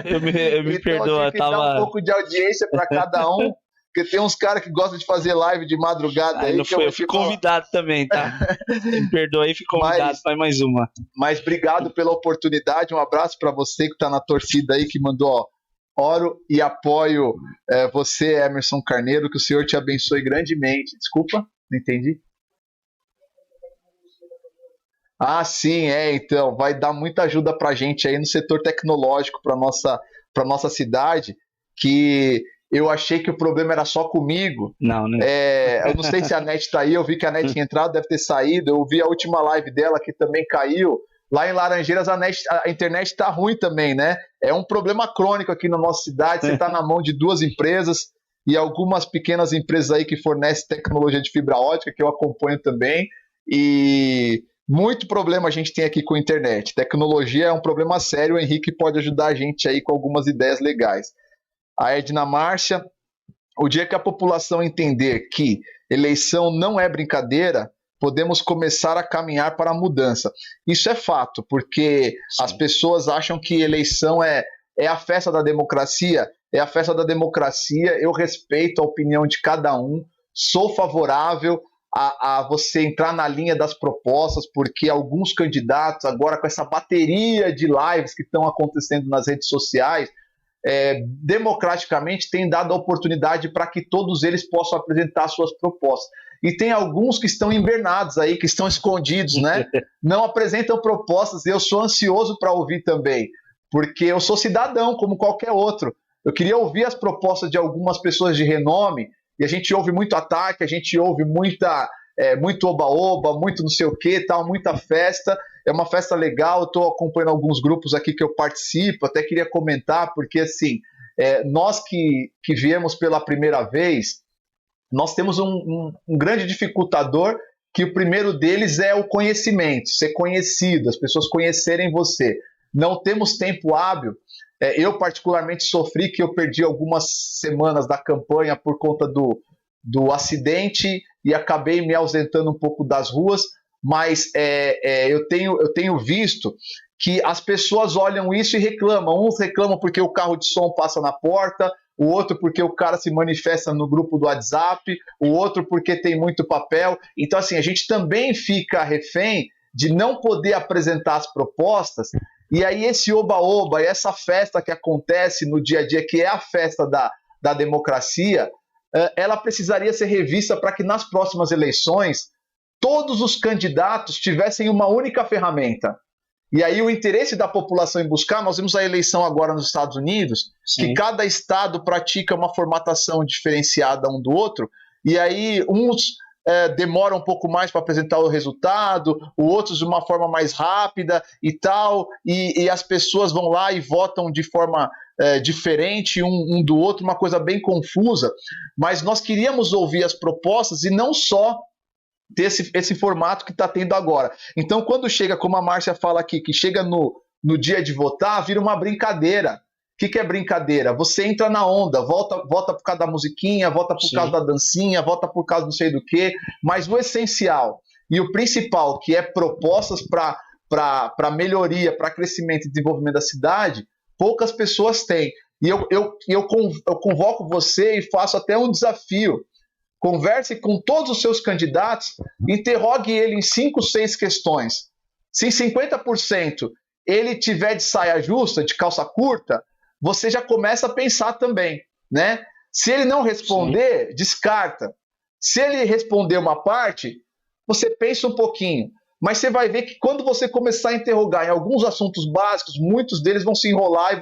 Eu me então, perdoa, dar um pouco de audiência para cada um, porque tem uns caras que gostam de fazer live de madrugada. Aí eu fui convidado também, tá? Me perdoa aí, fui convidado, faz mais uma. Mas obrigado pela oportunidade, um abraço para você que está na torcida aí, que mandou, ó, oro e apoio você, Emerson Carneiro, que o Senhor te abençoe grandemente. Desculpa, não entendi. Ah, sim, então, vai dar muita ajuda pra gente aí no setor tecnológico, pra nossa cidade, que eu achei que o problema era só comigo. Não. Eu não sei se a NET tá aí, eu vi que a NET tinha entrado, deve ter saído, eu vi a última live dela que também caiu. Lá em Laranjeiras a internet tá ruim também, né? É um problema crônico aqui na nossa cidade, você tá na mão de 2 empresas e algumas pequenas empresas aí que fornecem tecnologia de fibra ótica, que eu acompanho também, e Muito problema a gente tem aqui com a internet. Tecnologia é um problema sério, o Henrique pode ajudar a gente aí com algumas ideias legais. A Edna Márcia, o dia que a população entender que eleição não é brincadeira, podemos começar a caminhar para a mudança. Isso é fato, porque Sim. As pessoas acham que eleição é a festa da democracia. É a festa da democracia, eu respeito a opinião de cada um, sou favorável a você entrar na linha das propostas, porque alguns candidatos, agora com essa bateria de lives que estão acontecendo nas redes sociais, democraticamente têm dado a oportunidade para que todos eles possam apresentar suas propostas. E tem alguns que estão invernados aí, que estão escondidos, né? Não apresentam propostas, e eu sou ansioso para ouvir também, porque eu sou cidadão como qualquer outro. Eu queria ouvir as propostas de algumas pessoas de renome, e a gente ouve muito ataque, a gente ouve muito oba-oba, muito não sei o que, tal, muita festa. É uma festa legal, eu estou acompanhando alguns grupos aqui que eu participo, até queria comentar, porque assim, nós que viemos pela primeira vez, nós temos um grande dificultador, que o primeiro deles é o conhecimento, ser conhecido, as pessoas conhecerem você. Não temos tempo hábil. Eu particularmente sofri, que eu perdi algumas semanas da campanha por conta do acidente e acabei me ausentando um pouco das ruas, mas eu tenho visto que as pessoas olham isso e reclamam. Uns reclamam porque o carro de som passa na porta, o outro porque o cara se manifesta no grupo do WhatsApp, o outro porque tem muito papel. Então, assim, a gente também fica refém de não poder apresentar as propostas. E aí esse oba-oba, essa festa que acontece no dia a dia, que é a festa da democracia, ela precisaria ser revista para que nas próximas eleições todos os candidatos tivessem uma única ferramenta. E aí o interesse da população em buscar, nós vimos a eleição agora nos Estados Unidos, Sim. que cada estado pratica uma formatação diferenciada um do outro, e aí uns demora um pouco mais para apresentar o resultado, outros de uma forma mais rápida e tal, e as pessoas vão lá e votam de forma diferente um do outro, uma coisa bem confusa, mas nós queríamos ouvir as propostas e não só ter esse formato que está tendo agora. Então, quando chega, como a Márcia fala aqui, que chega no dia de votar, vira uma brincadeira. O que é brincadeira? Você entra na onda, vota por causa da musiquinha, vota por Sim. causa da dancinha, vota por causa não sei do que, mas o essencial e o principal, que é propostas para melhoria, para crescimento e desenvolvimento da cidade, poucas pessoas têm. E eu convoco você e faço até um desafio. Converse com todos os seus candidatos, interrogue ele em 5, 6 questões. Se em 50% ele tiver de saia justa, de calça curta, você já começa a pensar também, né? Se ele não responder, Sim. descarta. Se ele responder uma parte, você pensa um pouquinho. Mas você vai ver que quando você começar a interrogar em alguns assuntos básicos, muitos deles vão se enrolar e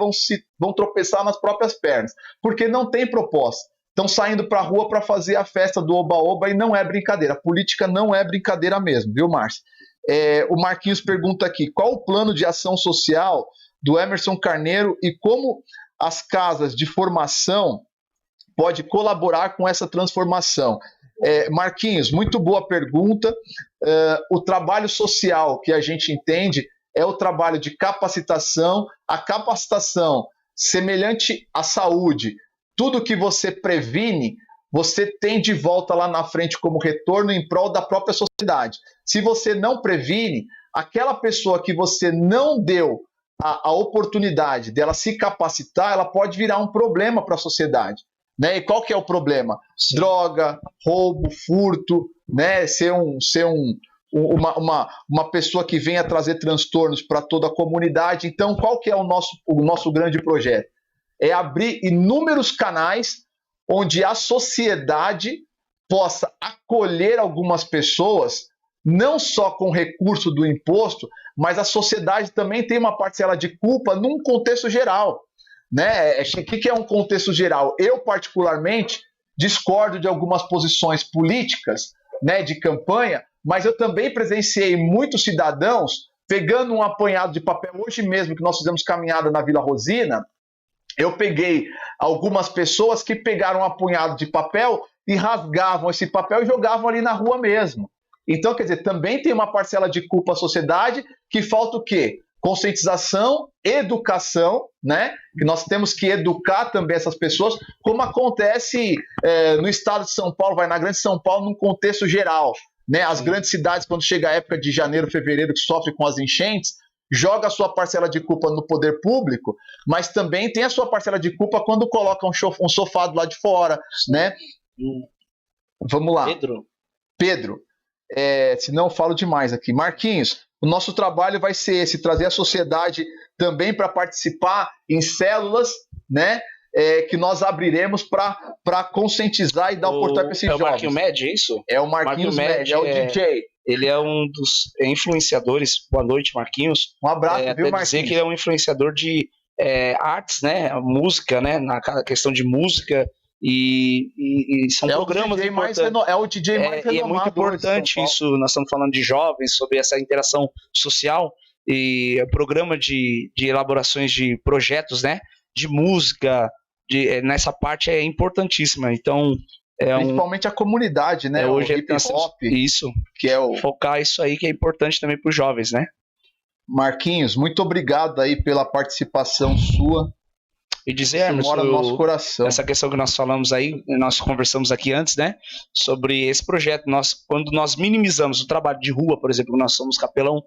vão tropeçar nas próprias pernas, porque não tem proposta. Estão saindo para a rua para fazer a festa do oba-oba e não é brincadeira. A política não é brincadeira mesmo, viu, Márcio? O Marquinhos pergunta aqui, qual o plano de ação social do Emerson Carneiro e como as casas de formação podem colaborar com essa transformação? Marquinhos, muito boa pergunta. O trabalho social que a gente entende é o trabalho de capacitação. A capacitação semelhante à saúde, tudo que você previne, você tem de volta lá na frente como retorno em prol da própria sociedade. Se você não previne, aquela pessoa que você não deu a oportunidade dela se capacitar, ela pode virar um problema para a sociedade. Né? E qual que é o problema? Sim. Droga, roubo, furto, né? Ser uma pessoa que venha trazer transtornos para toda a comunidade. Então, qual que é o nosso grande projeto? É abrir inúmeros canais onde a sociedade possa acolher algumas pessoas, não só com recurso do imposto, mas a sociedade também tem uma parcela de culpa num contexto geral. Né? O que é um contexto geral? Eu, particularmente, discordo de algumas posições políticas, né, de campanha, mas eu também presenciei muitos cidadãos pegando um apanhado de papel. Hoje mesmo, que nós fizemos caminhada na Vila Rosina, eu peguei algumas pessoas que pegaram um apunhado de papel e rasgavam esse papel e jogavam ali na rua mesmo. Então, quer dizer, também tem uma parcela de culpa à sociedade que falta o quê? Conscientização, educação, né? Que nós temos que educar também essas pessoas, como acontece no estado de São Paulo, vai na grande São Paulo, num contexto geral, né? As grandes cidades, quando chega a época de janeiro, fevereiro, que sofrem com as enchentes, joga a sua parcela de culpa no poder público, mas também tem a sua parcela de culpa quando coloca um sofá do lado de fora, né? Vamos lá. Pedro, senão eu falo demais aqui. Marquinhos, o nosso trabalho vai ser esse, trazer a sociedade também para participar em células, né? Que nós abriremos para conscientizar e dar oportunidade para esses jovens. É o Marquinhos Med, é isso? É o Marquinhos Med, é o DJ. Ele é um dos influenciadores. Boa noite, Marquinhos. Um abraço, viu, Marquinhos? Dizer que ele é um influenciador de artes, né? Música, né? Na questão de música. E são programas importantes. É o DJ mais renomado. E é muito importante isso. Nós estamos falando de jovens, sobre essa interação social. E programa de elaborações de projetos, né? De música. Nessa parte é importantíssima. Então. Principalmente a comunidade, né? Hoje o hip hop. Isso. Que é focar isso aí, que é importante também para os jovens, né? Marquinhos, muito obrigado aí pela participação sua. E dizer, mora no nosso coração. Essa questão que nós falamos aí, nós conversamos aqui antes, né? Sobre esse projeto. Quando nós minimizamos o trabalho de rua, por exemplo, nós somos capelão,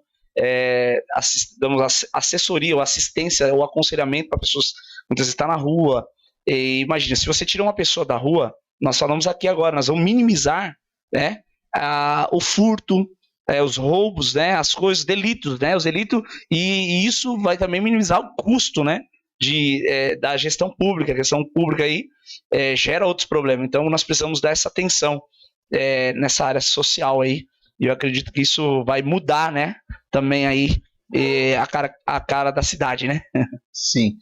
damos assessoria, ou assistência, ou aconselhamento para pessoas muitas vezes estão na rua. E imagina, se você tira uma pessoa da rua, nós falamos aqui agora, nós vamos minimizar, né, o furto, os roubos, né, as coisas, delitos, né, os delitos, e isso vai também minimizar o custo, né, da gestão pública. A questão pública aí gera outros problemas. Então nós precisamos dar essa atenção nessa área social aí, e eu acredito que isso vai mudar, né, também aí a cara da cidade, né. Sim.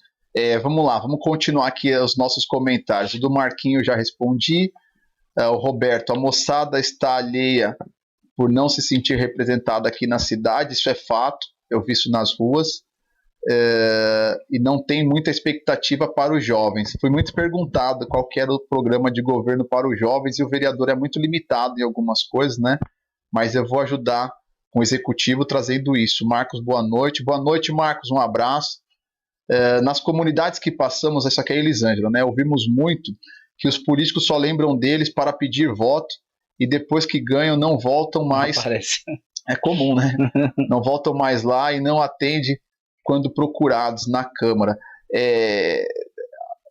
Vamos lá, vamos continuar aqui os nossos comentários. O do Marquinho eu já respondi. O Roberto, a moçada está alheia por não se sentir representada aqui na cidade, isso é fato, eu vi isso nas ruas, e não tem muita expectativa para os jovens. Fui muito perguntado qual que era o programa de governo para os jovens, e o vereador é muito limitado em algumas coisas, né? Mas eu vou ajudar com o executivo trazendo isso. Marcos, boa noite. Boa noite, Marcos, um abraço. Nas comunidades que passamos, essa aqui é a Elisângela, né? Ouvimos muito que os políticos só lembram deles para pedir voto e depois que ganham não voltam mais. Não parece. É comum, né? Não voltam mais lá e não atendem quando procurados na Câmara.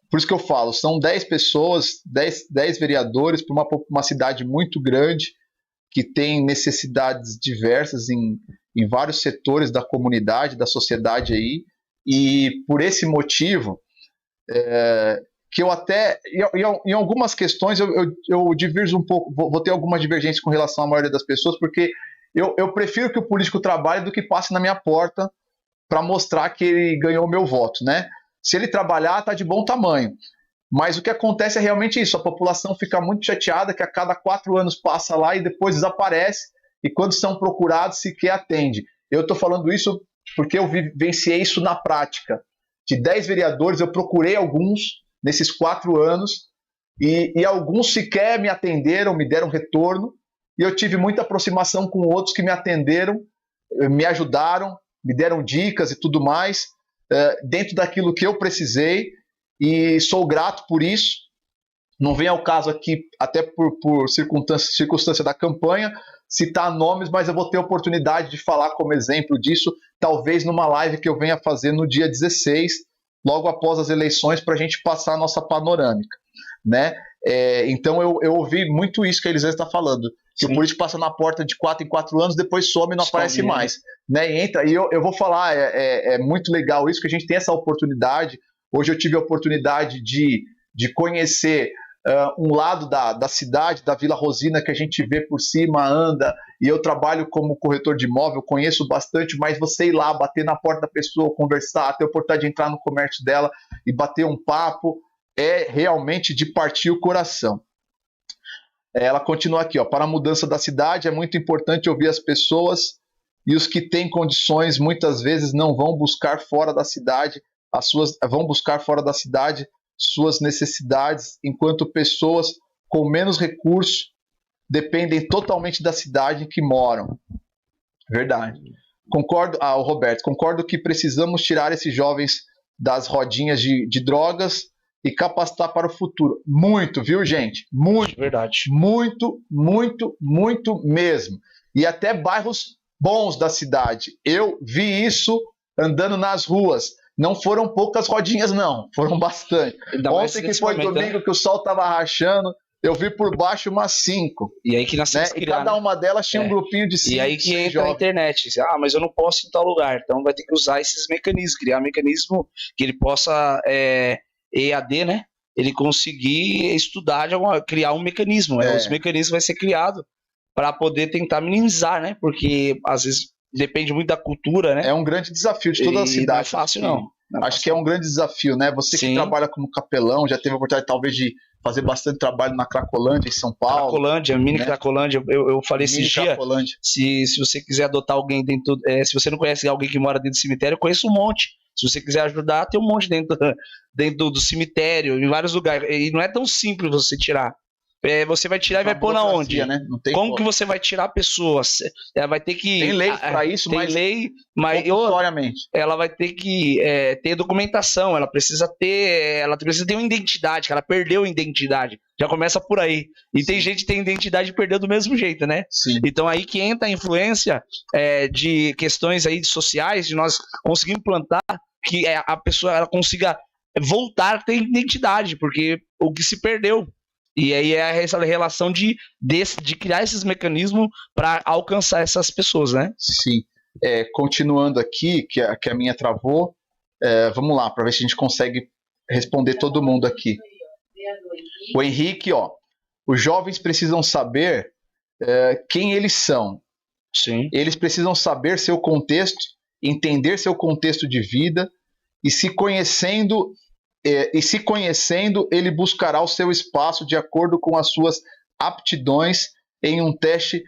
Por isso que eu falo, são 10 pessoas, 10 vereadores para uma cidade muito grande que tem necessidades diversas em vários setores da comunidade, da sociedade aí. E por esse motivo, que eu até, em algumas questões, eu divirjo um pouco, vou ter alguma divergência com relação à maioria das pessoas, porque eu prefiro que o político trabalhe do que passe na minha porta para mostrar que ele ganhou o meu voto, né? Se ele trabalhar, tá de bom tamanho. Mas o que acontece é realmente isso, a população fica muito chateada que a cada 4 anos passa lá e depois desaparece, e quando são procurados sequer atende. Eu estou falando isso porque eu vivenciei isso na prática. De 10 vereadores, eu procurei alguns nesses 4 anos, e alguns sequer me atenderam, me deram retorno, e eu tive muita aproximação com outros que me atenderam, me ajudaram, me deram dicas e tudo mais, dentro daquilo que eu precisei, e sou grato por isso. Não vem ao caso aqui, até por circunstância da campanha, citar nomes, mas eu vou ter a oportunidade de falar como exemplo disso, talvez numa live que eu venha fazer no dia 16, logo após as eleições, para a gente passar a nossa panorâmica, né? Então eu ouvi muito isso que a Elisângela está falando, que Sim. O político passa na porta de 4 em 4 anos, depois some e não aparece mais, né? E entra, e eu vou falar, é muito legal isso, que a gente tem essa oportunidade. Hoje eu tive a oportunidade de conhecer um lado da cidade, da Vila Rosina, que a gente vê por cima, anda, e eu trabalho como corretor de imóvel, conheço bastante, mas você ir lá, bater na porta da pessoa, conversar, ter a oportunidade de entrar no comércio dela e bater um papo, é realmente de partir o coração. Ela continua aqui, ó, para a mudança da cidade é muito importante ouvir as pessoas, e os que têm condições muitas vezes não vão buscar fora da cidade suas necessidades, enquanto pessoas com menos recursos dependem totalmente da cidade em que moram. Verdade. Concordo, o Roberto, concordo que precisamos tirar esses jovens das rodinhas de drogas e capacitar para o futuro. Muito, viu, gente? Muito. Verdade. Muito, muito, muito mesmo. E até bairros bons da cidade. Eu vi isso andando nas ruas. Não foram poucas rodinhas, não. Foram bastante. Ontem que foi domingo, que o sol estava rachando, eu vi por baixo umas 5. E aí que nasceu, e cada uma delas tinha um grupinho de 5. E aí que entra a internet. Mas eu não posso ir em tal lugar. Então vai ter que usar esses mecanismos, criar um mecanismo que ele possa, EAD, né? Ele conseguir estudar, criar um mecanismo. Os mecanismos vai ser criado para poder tentar minimizar, né? Porque às vezes depende muito da cultura, né? É um grande desafio de toda a cidade. Não é fácil, não. Acho que é um grande desafio, né? Você que trabalha como capelão, já teve a oportunidade talvez de fazer bastante trabalho na Cracolândia, em São Paulo. Cracolândia, mini, né? Cracolândia, eu falei esses dias, se você quiser adotar alguém dentro, se você não conhece alguém que mora dentro do cemitério, eu conheço um monte. Se você quiser ajudar, tem um monte dentro do cemitério, em vários lugares. E não é tão simples você tirar. Você vai tirar e vai pôr na onde? Né? Como que você vai tirar a pessoa? Ela vai ter que... Tem lei para isso, tem lei, mas ela vai ter que ter documentação, ela precisa ter uma identidade, ela perdeu a identidade. Já começa por aí. E tem gente que tem identidade e perdeu do mesmo jeito, né? Sim. Então aí que entra a influência de questões aí sociais, de nós conseguirmos implantar que a pessoa ela consiga voltar a ter identidade, porque o que se perdeu. E aí é essa relação de criar esses mecanismos para alcançar essas pessoas, né? Sim. Continuando aqui, que a minha travou, vamos lá, para ver se a gente consegue responder todo mundo aqui. O Henrique, os jovens precisam saber quem eles são. Sim. Eles precisam saber seu contexto, entender seu contexto de vida, e se conhecendo, ele buscará o seu espaço de acordo com as suas aptidões em um teste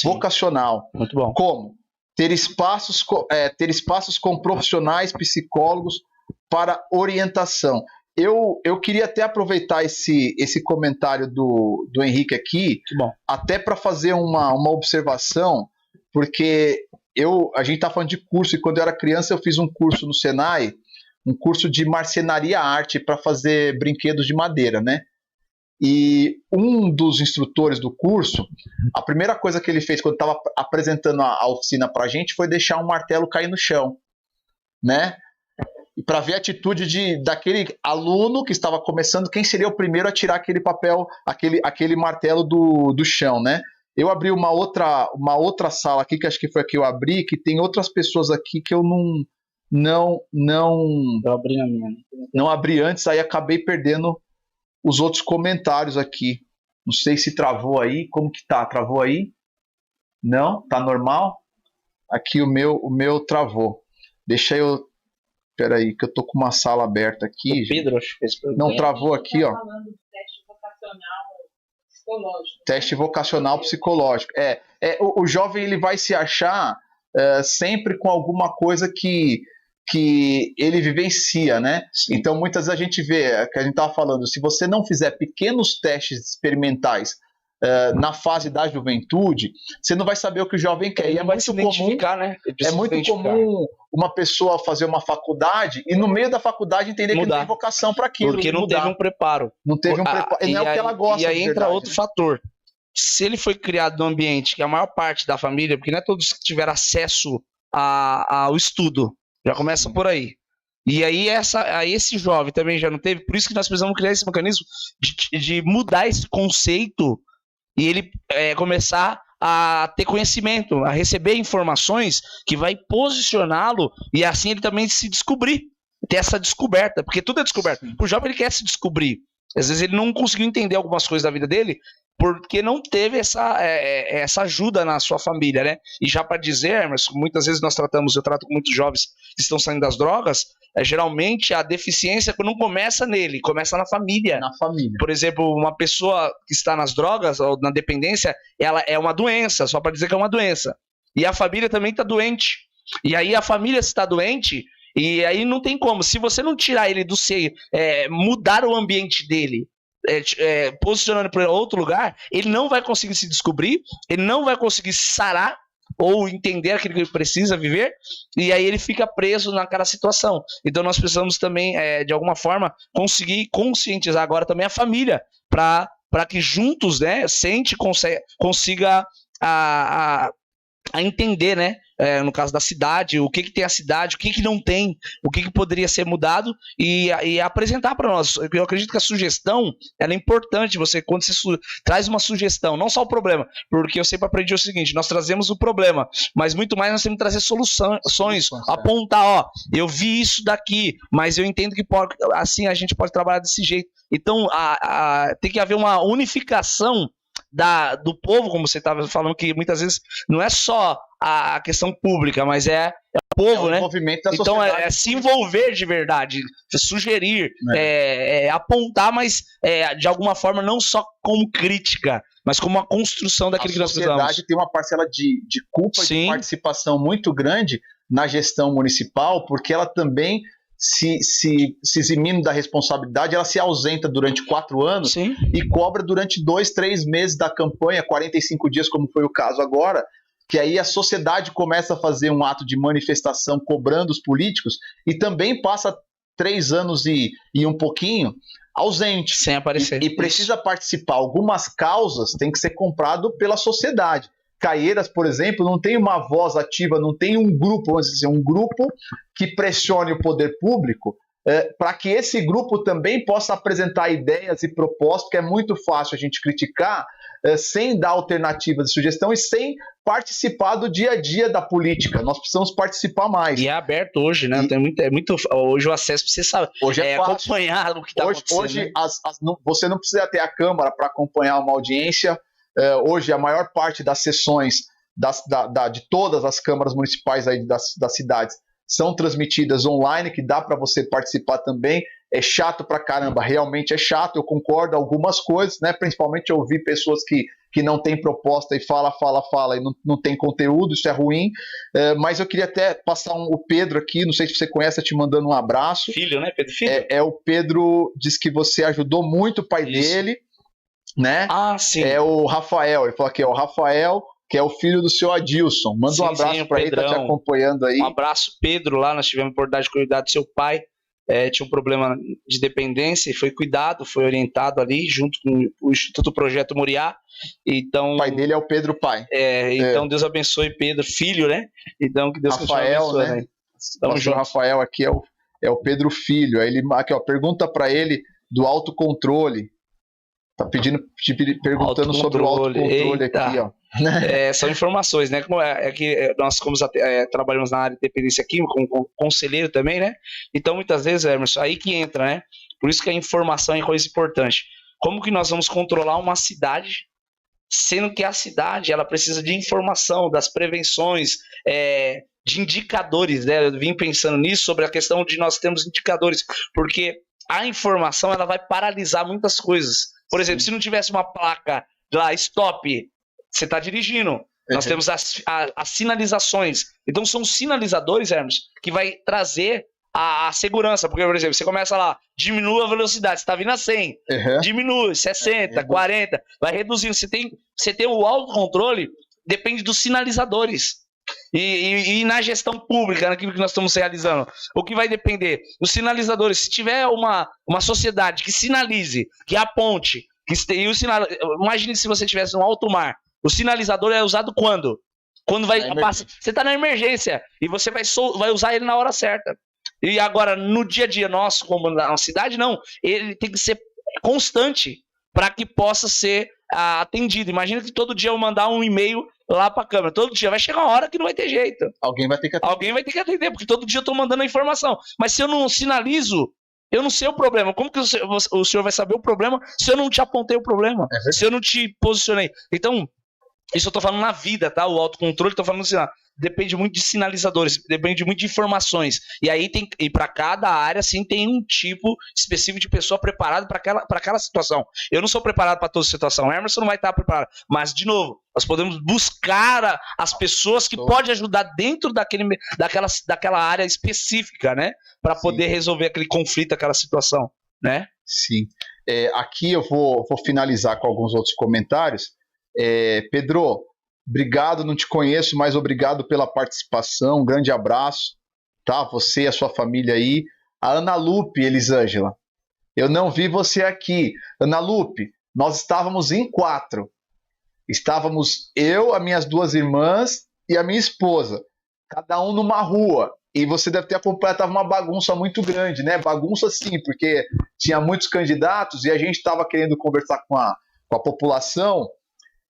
vocacional. Muito bom. Como? Ter espaços com profissionais, psicólogos para orientação. Eu queria até aproveitar esse comentário do Henrique aqui, até para fazer uma observação, porque a gente está falando de curso, e quando eu era criança eu fiz um curso no Senai, um curso de marcenaria arte para fazer brinquedos de madeira, né? E um dos instrutores do curso, a primeira coisa que ele fez quando estava apresentando a oficina para a gente foi deixar um martelo cair no chão, né? E para ver a atitude daquele aluno que estava começando, quem seria o primeiro a tirar aquele papel, aquele martelo do chão, né? Eu abri uma outra sala aqui, que acho que foi a que eu abri, que tem outras pessoas aqui que eu não abri na minha. Não abri antes, aí acabei perdendo os outros comentários aqui. Não sei se travou aí. Como que tá? Travou aí? Não? Tá normal? Aqui o meu travou. Deixa eu... Peraí, que eu tô com uma sala aberta aqui. O Pedro, acho que fez pergunta. Não, travou aqui, ó. Falando do teste vocacional psicológico. Teste vocacional psicológico. O jovem ele vai se achar sempre com alguma coisa que ele vivencia, né? Sim. Então, muitas vezes a gente vê, que a gente estava falando, se você não fizer pequenos testes experimentais na fase da juventude, você não vai saber o que o jovem quer. E é muito comum, né? comum uma pessoa fazer uma faculdade e no meio da faculdade entender que não tem vocação para aquilo. Porque não teve um preparo. Não teve um preparo. E não é o que ela gosta. E aí entra verdade, outro fator. Se ele foi criado num ambiente que a maior parte da família, porque não é todos que tiveram acesso ao estudo, já começa por aí. E aí esse jovem também já não teve, por isso que nós precisamos criar esse mecanismo de mudar esse conceito e ele começar a ter conhecimento, a receber informações que vai posicioná-lo e assim ele também se descobrir, ter essa descoberta, porque tudo é descoberta. O jovem ele quer se descobrir. Às vezes ele não conseguiu entender algumas coisas da vida dele porque não teve essa ajuda na sua família, né? E já para dizer, mas muitas vezes eu trato com muitos jovens que estão saindo das drogas, geralmente a deficiência não começa nele, começa na família. Na família. Por exemplo, uma pessoa que está nas drogas ou na dependência, ela é uma doença, só para dizer que é uma doença. E a família também está doente. E aí a família está doente, e aí não tem como. Se você não tirar ele do seio, mudar o ambiente dele, posicionando para outro lugar, ele não vai conseguir se descobrir, ele não vai conseguir se sarar ou entender aquilo que ele precisa viver, e aí ele fica preso naquela situação. Então nós precisamos também, de alguma forma, conseguir conscientizar agora também a família, para que juntos, né, consiga a entender, né, no caso da cidade, o que tem a cidade, o que não tem, o que poderia ser mudado e apresentar para nós. Eu acredito que a sugestão ela é importante, quando você traz uma sugestão, não só o problema, porque eu sempre aprendi o seguinte, nós trazemos o problema, mas muito mais nós temos que trazer soluções, apontar, eu vi isso daqui, mas eu entendo que assim a gente pode trabalhar desse jeito. Então tem que haver uma unificação do povo, como você estava falando, que muitas vezes não é só a questão pública, mas é o povo, né? Movimento da então sociedade. se envolver de verdade, sugerir, apontar, mas de alguma forma não só como crítica, mas como uma construção daquilo que nós precisamos. A sociedade tem uma parcela de culpa e de participação muito grande na gestão municipal, porque ela também se eximindo da responsabilidade, ela se ausenta durante 4 anos e cobra durante 2, 3 meses da campanha, 45 dias, como foi o caso agora, que aí a sociedade começa a fazer um ato de manifestação cobrando os políticos e também passa 3 anos e um pouquinho ausente. Sem aparecer. E precisa participar. Algumas causas têm que ser comprado pela sociedade. Caieiras, por exemplo, não tem uma voz ativa, não tem um grupo, vamos dizer, um grupo que pressione o poder público para que esse grupo também possa apresentar ideias e propostas, porque é muito fácil a gente criticar sem dar alternativas de sugestão e sem participar do dia a dia da política. Nós precisamos participar mais. E é aberto hoje, né? Hoje o acesso para você saber, hoje é fácil. Acompanhar o que está acontecendo. Hoje né? você não precisa ter a Câmara para acompanhar uma audiência. Hoje a maior parte das sessões de todas as câmaras municipais aí das cidades são transmitidas online, que dá para você participar também. É chato pra caramba, realmente é chato, eu concordo algumas coisas, né? Principalmente eu ouvir pessoas que não têm proposta e fala e não tem conteúdo, isso é ruim. Mas eu queria até passar o Pedro aqui, não sei se você conhece, te mandando um abraço. Filho, né? Pedro Filho? O Pedro diz que você ajudou muito o pai dele, né? Ah, sim. É o Rafael, ele falou aqui, o Rafael, que é o filho do seu Adilson. Manda um abraço para ele, tá te acompanhando aí. Um abraço, Pedro, lá nós tivemos a oportunidade de cuidar do seu pai, tinha um problema de dependência e foi cuidado, foi orientado ali, junto com o Instituto Projeto Moriá. Então, o pai dele é o Pedro pai. Então Deus abençoe Pedro, filho, né? Então que Deus Rafael, continue abençoando, né? Então, o Rafael aqui é o Pedro filho. Aí ele aqui, pergunta para ele do autocontrole. Tá perguntando sobre o autocontrole aqui, ó. São informações, né? Que nós trabalhamos na área de dependência química, como conselheiro também, né? Então, muitas vezes, Emerson, aí que entra, né? Por isso que a informação é coisa importante. Como que nós vamos controlar uma cidade, sendo que a cidade ela precisa de informação, das prevenções, de indicadores, né? Eu vim pensando nisso, sobre a questão de nós termos indicadores, porque a informação ela vai paralisar muitas coisas. Por exemplo, se não tivesse uma placa lá, stop, você está dirigindo. Nós temos as sinalizações. Então, são sinalizadores, Hermes, que vai trazer a segurança. Porque, por exemplo, você começa lá, diminua a velocidade, você está vindo a 100, diminui, 60, 40, vai reduzindo. Você tem o autocontrole, depende dos sinalizadores. E na gestão pública, naquilo que nós estamos realizando, o que vai depender? Os sinalizadores. Se tiver uma sociedade que sinalize, que aponte, imagine se você tivesse um alto mar. O sinalizador é usado quando? Quando você está na emergência e você vai usar ele na hora certa. E agora, no dia a dia nosso, como na cidade, não. Ele tem que ser constante para que possa ser atendido. Imagina que todo dia eu mandar um e-mail lá para a Câmara. Todo dia vai chegar uma hora que não vai ter jeito. Alguém vai ter que atender. Porque todo dia eu estou mandando a informação. Mas se eu não sinalizo, eu não sei o problema. Como que o senhor vai saber o problema se eu não te apontei o problema? Se eu não te posicionei? Então, isso eu estou falando na vida, tá? O autocontrole, estou falando assim, depende muito de sinalizadores, depende muito de informações. E aí para cada área, sim, tem um tipo específico de pessoa preparada para aquela situação. Eu não sou preparado para toda situação. O Emerson não vai estar preparado. Mas, de novo, nós podemos buscar as pessoas que podem ajudar dentro daquela área específica, né? Para poder resolver aquele conflito, aquela situação, né? Sim. Aqui eu vou finalizar com alguns outros comentários. Pedro, obrigado, não te conheço, mas obrigado pela participação, um grande abraço, tá? Você e a sua família aí. A Ana Lupe, Elisângela, eu não vi você aqui. Ana Lupe, nós estávamos em 4. Estávamos eu, as minhas 2 irmãs e a minha esposa, cada um numa rua. E você deve ter acompanhado, estava uma bagunça muito grande, né? Bagunça sim, porque tinha muitos candidatos e a gente estava querendo conversar com a população.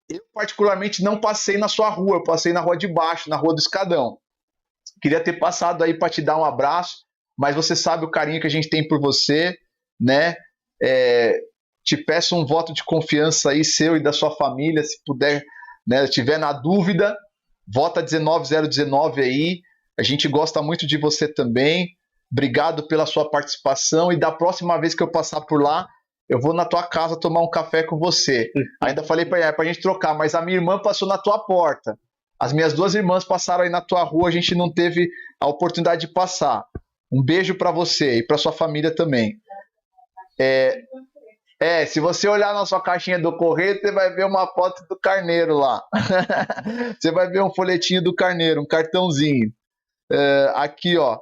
Eu, particularmente, não passei na sua rua, eu passei na rua de baixo, na rua do Escadão. Queria ter passado aí para te dar um abraço, mas você sabe o carinho que a gente tem por você, né? Te peço um voto de confiança aí, seu e da sua família, se puder, né? Tiver na dúvida, vota 19019 aí. A gente gosta muito de você também. Obrigado pela sua participação. E da próxima vez que eu passar por lá, eu vou na tua casa tomar um café com você. Ainda falei pra gente trocar, mas a minha irmã passou na tua porta. As minhas 2 irmãs passaram aí na tua rua, a gente não teve a oportunidade de passar. Um beijo pra você e pra sua família também. Se você olhar na sua caixinha do correio, você vai ver uma foto do carneiro lá. Você vai ver um folhetinho do carneiro, um cartãozinho. Aqui, ó.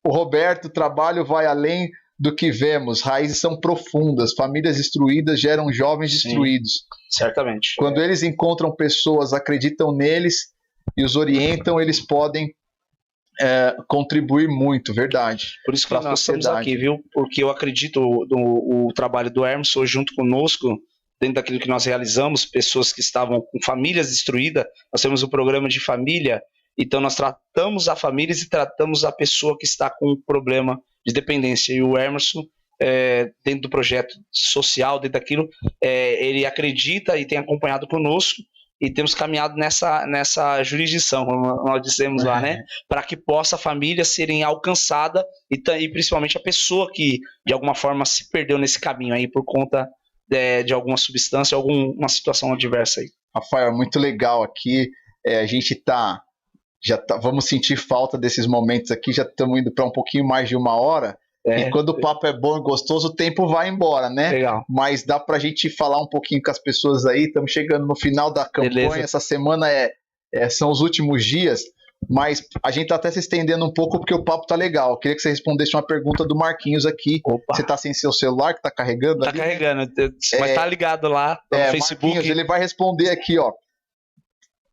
O Roberto, o trabalho vai além do que vemos. Raízes são profundas. Famílias destruídas geram jovens destruídos. Certamente. Quando eles encontram pessoas, acreditam neles e os orientam, eles podem contribuir muito, verdade. Por isso que nós estamos aqui, viu? Porque eu acredito no trabalho do Emerson junto conosco, dentro daquilo que nós realizamos, pessoas que estavam com famílias destruídas. Nós temos um programa de família, então nós tratamos a família e tratamos a pessoa que está com um problema de dependência. E o Emerson, dentro do projeto social, dentro daquilo, ele acredita e tem acompanhado conosco, e temos caminhado nessa jurisdição, como nós dissemos lá, né? Para que possa a família serem alcançada e principalmente a pessoa que de alguma forma se perdeu nesse caminho aí por conta de alguma substância, alguma situação adversa aí. Rafael, muito legal aqui. A gente vamos sentir falta desses momentos aqui, já estamos indo para um pouquinho mais de 1 hora. E quando o papo é bom e gostoso, o tempo vai embora, né? Legal. Mas dá pra gente falar um pouquinho com as pessoas aí. Estamos chegando no final da campanha. Beleza. Essa semana são os últimos dias, mas a gente tá até se estendendo um pouco porque o papo tá legal. Eu queria que você respondesse uma pergunta do Marquinhos aqui. Opa. Você tá sem seu celular, que tá carregando? Tá ali? Carregando, mas tá ligado lá no Facebook. Marquinhos, ele vai responder aqui, ó.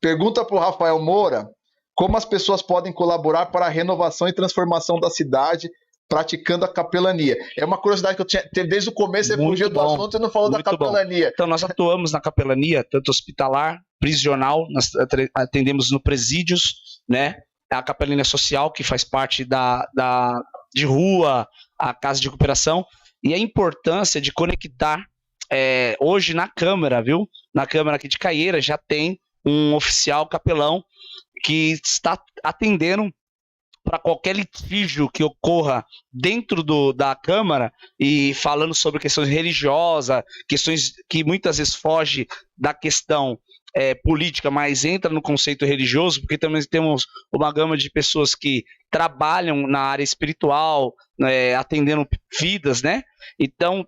Pergunta pro Rafael Moura como as pessoas podem colaborar para a renovação e transformação da cidade praticando a capelania. É uma curiosidade que eu tinha desde o começo, você fugiu do assunto e não falou da capelania. Então, nós atuamos na capelania, tanto hospitalar, prisional, nós atendemos no presídios, né? A capelania social, que faz parte de rua, a casa de recuperação, e a importância de conectar, hoje na Câmara, viu? Na Câmara aqui de Caieiras já tem um oficial capelão que está atendendo para qualquer litígio que ocorra dentro da Câmara e falando sobre questões religiosas, questões que muitas vezes fogem da questão política, mas entra no conceito religioso, porque também temos uma gama de pessoas que trabalham na área espiritual, atendendo vidas, né? Então,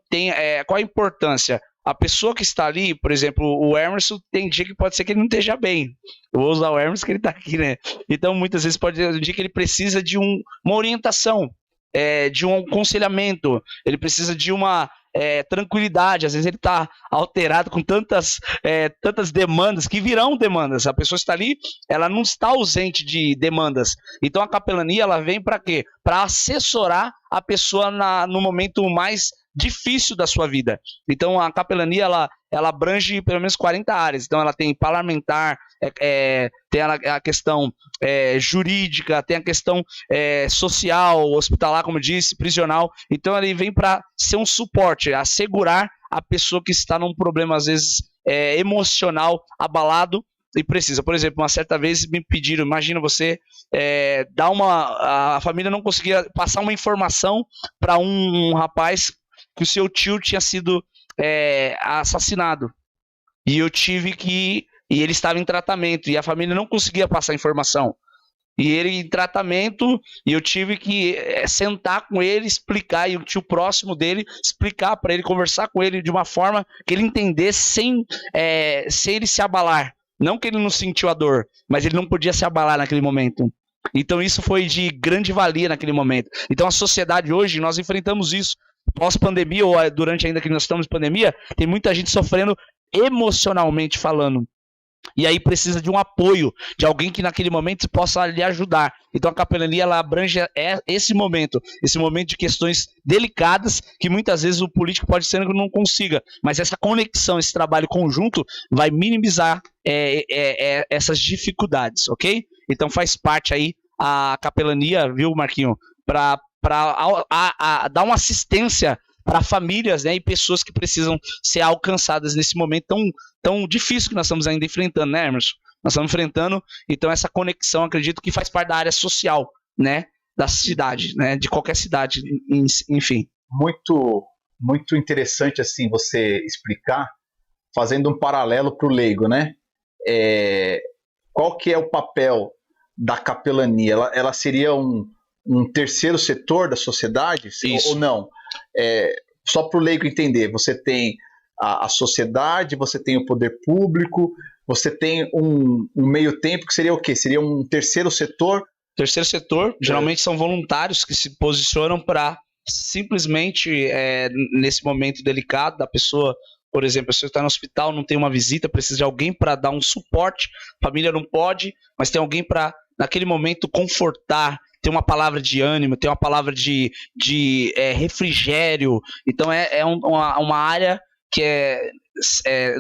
qual a importância? A pessoa que está ali, por exemplo, o Emerson, tem dia que pode ser que ele não esteja bem. Eu vou usar o Emerson que ele está aqui, né? Então, muitas vezes pode ter um dia que ele precisa de uma orientação, de um aconselhamento, ele precisa de uma tranquilidade. Às vezes ele está alterado com tantas demandas, que virão demandas. A pessoa está ali, ela não está ausente de demandas. Então, a capelania, ela vem para quê? Para assessorar a pessoa no momento mais difícil da sua vida. Então, a capelania, ela abrange pelo menos 40 áreas. Então, ela tem parlamentar, tem a questão jurídica, tem a questão social, hospitalar, como eu disse, prisional. Então, ele vem para ser um suporte, assegurar a pessoa que está num problema, às vezes, emocional, abalado, e precisa. Por exemplo, uma certa vez me pediram, imagina você a família não conseguia passar uma informação para um rapaz que o seu tio tinha sido assassinado. E eu tive que... E ele estava em tratamento, e a família não conseguia passar informação. E ele em tratamento, e eu tive que sentar com ele, explicar, e o tio próximo dele, explicar para ele, conversar com ele de uma forma que ele entendesse sem ele se abalar. Não que ele não sentiu a dor, mas ele não podia se abalar naquele momento. Então isso foi de grande valia naquele momento. Então a sociedade hoje, nós enfrentamos isso. Pós-pandemia, ou durante ainda que nós estamos em pandemia, tem muita gente sofrendo emocionalmente falando. E aí precisa de um apoio, de alguém que naquele momento possa lhe ajudar. Então a capelania, ela abrange esse momento de questões delicadas, que muitas vezes o político pode ser que não consiga, mas essa conexão, esse trabalho conjunto vai minimizar essas dificuldades, ok? Então faz parte aí a capelania, viu, Marquinho, para dar uma assistência para famílias, né, e pessoas que precisam ser alcançadas nesse momento tão difícil que nós estamos ainda enfrentando, né, Emerson? Nós estamos enfrentando, então essa conexão, acredito que faz parte da área social, né, da cidade, né, de qualquer cidade, enfim. Muito interessante, assim, você explicar, fazendo um paralelo para o leigo, né? Qual que é o papel da capelania? Ela seria um terceiro setor da sociedade? Isso. Ou não? Só para o leigo entender, você tem a sociedade, você tem o poder público, você tem um meio tempo que seria o quê? Seria um terceiro setor? Terceiro setor, geralmente são voluntários que se posicionam para simplesmente, nesse momento delicado da pessoa, por exemplo, a pessoa está no hospital, não tem uma visita, precisa de alguém para dar um suporte, a família não pode, mas tem alguém para, naquele momento, confortar, tem uma palavra de ânimo, tem uma palavra de refrigério. Então uma área que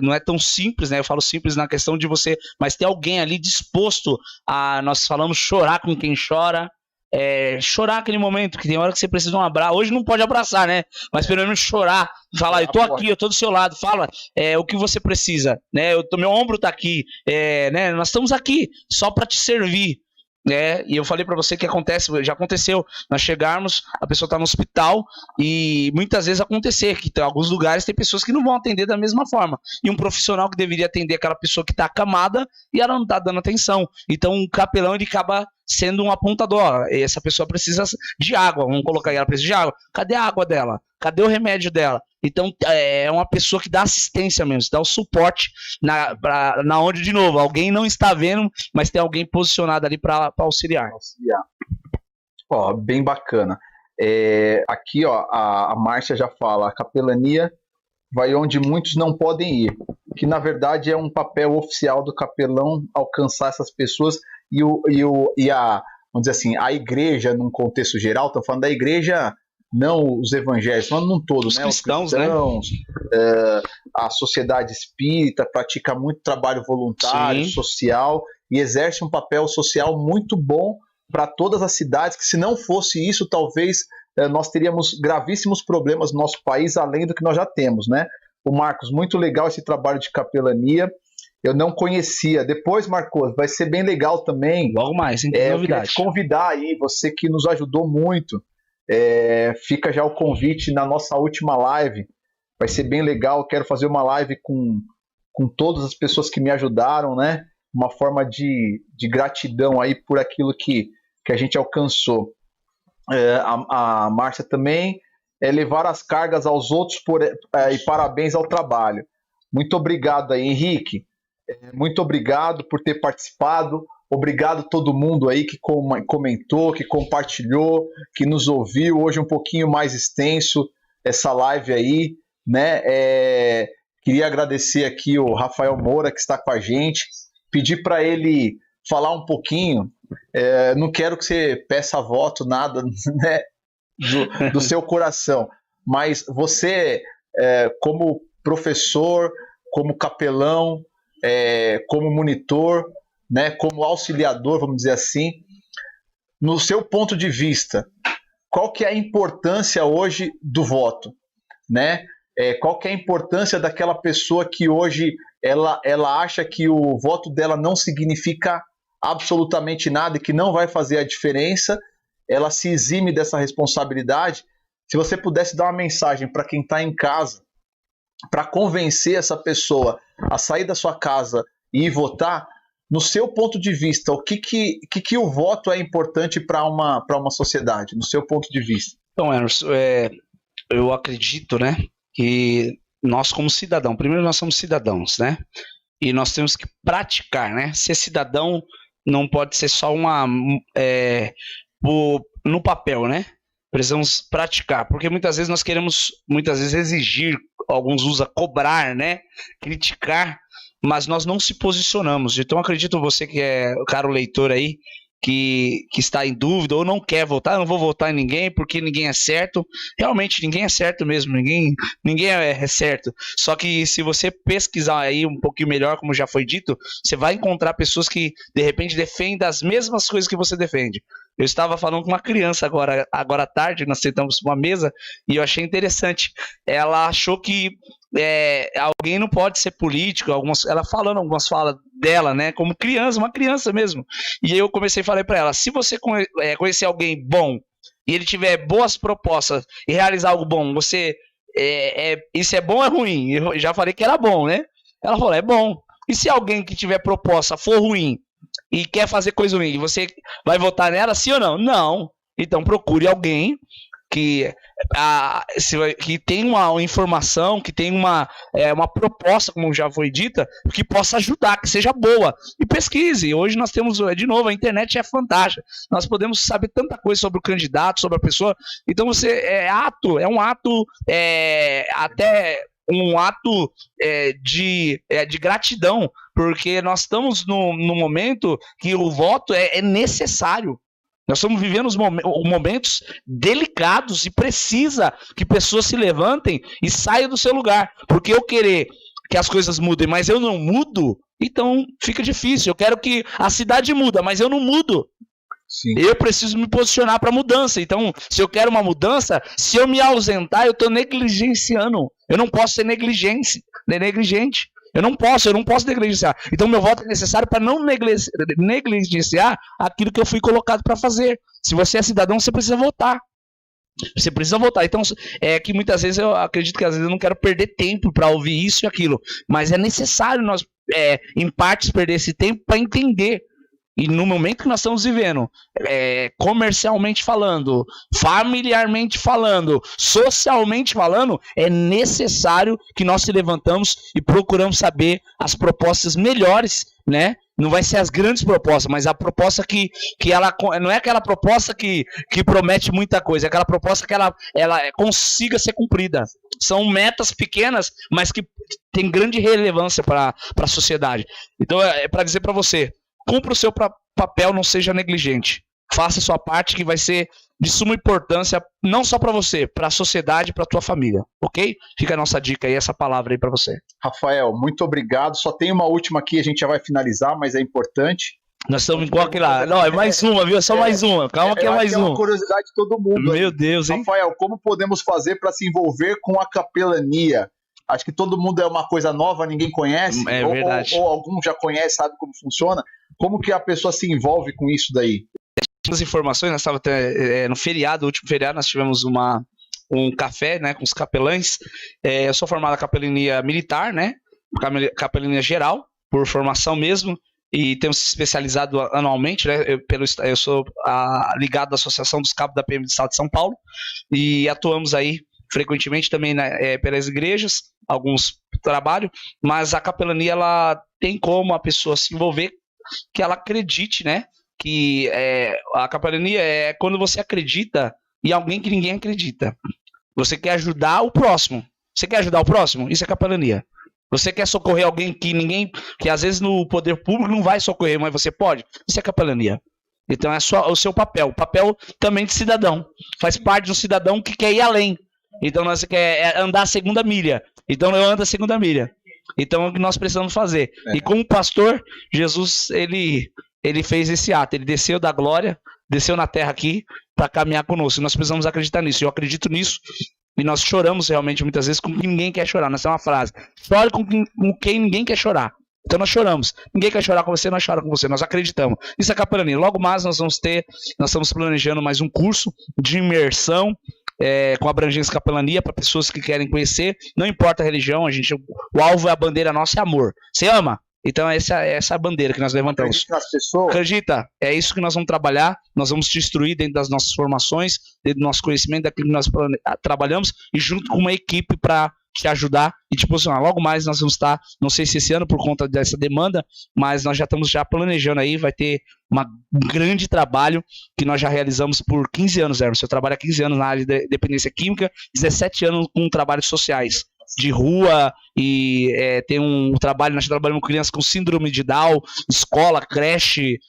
não é tão simples, né? Eu falo simples na questão de você, mas ter alguém ali disposto a, nós falamos, chorar com quem chora, chorar aquele momento, que tem hora que você precisa de um abraço. Hoje não pode abraçar, né? Mas pelo menos chorar, falar, eu tô aqui, eu tô do seu lado, fala o que você precisa, né? Meu ombro tá aqui, né? Nós estamos aqui só para te servir. E eu falei para você que já aconteceu, nós chegarmos, a pessoa está no hospital e muitas vezes acontecer que em alguns lugares tem pessoas que não vão atender da mesma forma, e um profissional que deveria atender aquela pessoa que está acamada e ela não está dando atenção, então um capelão ele acaba sendo um apontador. Essa pessoa precisa de água, vamos colocar aí, ela precisa de água, cadê a água dela? Cadê o remédio dela? Então é uma pessoa que dá assistência mesmo, dá o suporte na onde, de novo, alguém não está vendo, mas tem alguém posicionado ali para auxiliar. Bem bacana. Aqui a Márcia já fala, a capelania vai onde muitos não podem ir, que na verdade é um papel oficial do capelão alcançar essas pessoas e a, vamos dizer assim, a igreja num contexto geral, estou falando da igreja, não os evangélicos, mas num todo, os né? cristãos, né? A sociedade espírita pratica muito trabalho voluntário, Sim. social, e exerce um papel social muito bom para todas as cidades, que se não fosse isso, talvez nós teríamos gravíssimos problemas no nosso país, além do que nós já temos, né? O Marcos, muito legal esse trabalho de capelania, eu não conhecia. Depois, Marcos, vai ser bem legal também. Logo mais, hein? Eu queria te convidar aí, você que nos ajudou muito. Fica já o convite na nossa última live, vai ser bem legal. Quero fazer uma live com todas as pessoas que me ajudaram, né? Uma forma de gratidão aí por aquilo que a gente alcançou. A Márcia também, levar as cargas aos outros e parabéns ao trabalho. Muito obrigado aí, Henrique. Muito obrigado por ter participado. Obrigado a todo mundo aí que comentou, que compartilhou, que nos ouviu. Hoje um pouquinho mais extenso essa live aí, né? Queria agradecer aqui o Rafael Moura, que está com a gente. Pedir para ele falar um pouquinho. Não quero que você peça voto, nada, né? Do seu coração. Mas você, como professor, como capelão, como monitor, né, como auxiliador, vamos dizer assim, no seu ponto de vista, qual que é a importância hoje do voto, né? Qual que é a importância daquela pessoa que hoje ela acha que o voto dela não significa absolutamente nada e que não vai fazer a diferença, ela se exime dessa responsabilidade. Se você pudesse dar uma mensagem para quem está em casa, para convencer essa pessoa a sair da sua casa e ir votar, no seu ponto de vista, o que o voto é importante para uma sociedade, no seu ponto de vista? Então, Emerson, eu acredito, né, que nós como cidadão, primeiro nós somos cidadãos, né, e nós temos que praticar, né, ser cidadão não pode ser só no papel, né, precisamos praticar, porque muitas vezes nós queremos, exigir, alguns usam cobrar, né, criticar, mas nós não se posicionamos. Então acredito você que é o caro leitor aí, que está em dúvida ou não quer votar, eu não vou votar em ninguém porque ninguém é certo. Realmente ninguém é certo mesmo, ninguém é certo. Só que se você pesquisar aí um pouquinho melhor, como já foi dito, você vai encontrar pessoas que de repente defendem as mesmas coisas que você defende. Eu estava falando com uma criança agora à tarde, nós sentamos numa mesa e eu achei interessante. Ela achou que alguém não pode ser político, ela falando algumas falas dela, né, como criança, uma criança mesmo. E eu comecei a falar para ela, se você conhecer alguém bom e ele tiver boas propostas e realizar algo bom, isso é bom ou é ruim? Eu já falei que era bom, né? Ela falou, é bom. E se alguém que tiver proposta for ruim e quer fazer coisa ruim, você vai votar nela, sim ou não? Não. Então procure alguém que tem uma informação, que tem uma proposta, como já foi dita, que possa ajudar, que seja boa. E pesquise. Hoje nós temos, de novo, a internet é fantástica. Nós podemos saber tanta coisa sobre o candidato, sobre a pessoa. Então é um ato de gratidão, porque nós estamos no momento que o voto é necessário. Nós estamos vivendo momentos delicados e precisa que pessoas se levantem e saiam do seu lugar. Porque eu querer que as coisas mudem, mas eu não mudo, então fica difícil. Eu quero que a cidade muda, mas eu não mudo. Sim. Eu preciso me posicionar para mudança. Então, se eu quero uma mudança, se eu me ausentar, eu estou negligenciando. Eu não posso ser negligente. Eu não posso negligenciar. Então, meu voto é necessário para não negligenciar aquilo que eu fui colocado para fazer. Se você é cidadão, você precisa votar. Você precisa votar. Então, que muitas vezes eu acredito que às vezes eu não quero perder tempo para ouvir isso e aquilo. Mas é necessário nós, em partes, perder esse tempo para entender. E no momento que nós estamos vivendo, comercialmente falando, familiarmente falando, socialmente falando, é necessário que nós se levantamos e procuramos saber as propostas melhores, né? Não vai ser as grandes propostas, mas a proposta que ela não é aquela proposta que promete muita coisa, é aquela proposta que ela consiga ser cumprida. São metas pequenas, mas que tem grande relevância para a sociedade. Então, é para dizer para você, cumpra o seu papel, não seja negligente. Faça a sua parte, que vai ser de suma importância, não só para você, para a sociedade e para a tua família, ok? Fica a nossa dica aí, essa palavra aí para você. Rafael, muito obrigado. Só tem uma última aqui, a gente já vai finalizar, mas é importante. Nós estamos em qual que lá? Não, é mais uma, viu? É só mais uma. Calma que é mais uma. É uma curiosidade de todo mundo. Meu Deus, hein? Rafael, como podemos fazer para se envolver com a capelania? Acho que todo mundo é uma coisa nova, ninguém conhece. Verdade. Ou algum já conhece, sabe como funciona. Como que a pessoa se envolve com isso daí? As informações, nós estávamos até no feriado, o último feriado, nós tivemos um café, né, com os capelães. Eu sou formado na capelania militar, né, capelania geral, por formação mesmo, e temos se especializado anualmente, né, eu sou ligado à Associação dos Cabos da PM do Estado de São Paulo, e atuamos aí frequentemente também pelas igrejas, alguns trabalhos, mas a capelania, ela tem como a pessoa se envolver, que ela acredite, né, que a capelania é quando você acredita em alguém que ninguém acredita. Você quer ajudar o próximo. Você quer ajudar o próximo? Isso é capelania. Você quer socorrer alguém que às vezes no poder público não vai socorrer, mas você pode? Isso é capelania. Então é só o seu papel. O papel também de cidadão. Faz parte de um cidadão que quer ir além. Então nós quer andar a segunda milha. Então eu ando a segunda milha. Então é o que nós precisamos fazer. E como pastor, Jesus, ele fez esse ato. Ele desceu da glória, desceu na terra aqui para caminhar conosco. Nós precisamos acreditar nisso. Eu acredito nisso. E nós choramos realmente muitas vezes com quem ninguém quer chorar. Nós temos uma frase: chore com quem ninguém quer chorar. Então nós choramos. Ninguém quer chorar com você, nós choramos com você. Nós acreditamos. Isso é capelania. Logo mais nós estamos planejando mais um curso de imersão com abrangência capelania para pessoas que querem conhecer. Não importa a religião, o alvo é a bandeira nossa, é amor. Você ama? Então essa é a bandeira que nós levantamos. Acredite nas pessoas. Acredita, é isso que nós vamos trabalhar, nós vamos te instruir dentro das nossas formações, dentro do nosso conhecimento, daquilo que nós trabalhamos, e junto com uma equipe para te ajudar e te posicionar. Logo mais nós vamos estar, não sei se esse ano por conta dessa demanda, mas nós já estamos planejando aí, vai ter um grande trabalho que nós já realizamos por 15 anos, Hermes. Eu trabalho há 15 anos na área de dependência química, 17 anos com trabalhos sociais, de rua, e tem um trabalho, nós trabalhamos com crianças com síndrome de Down, escola, creche,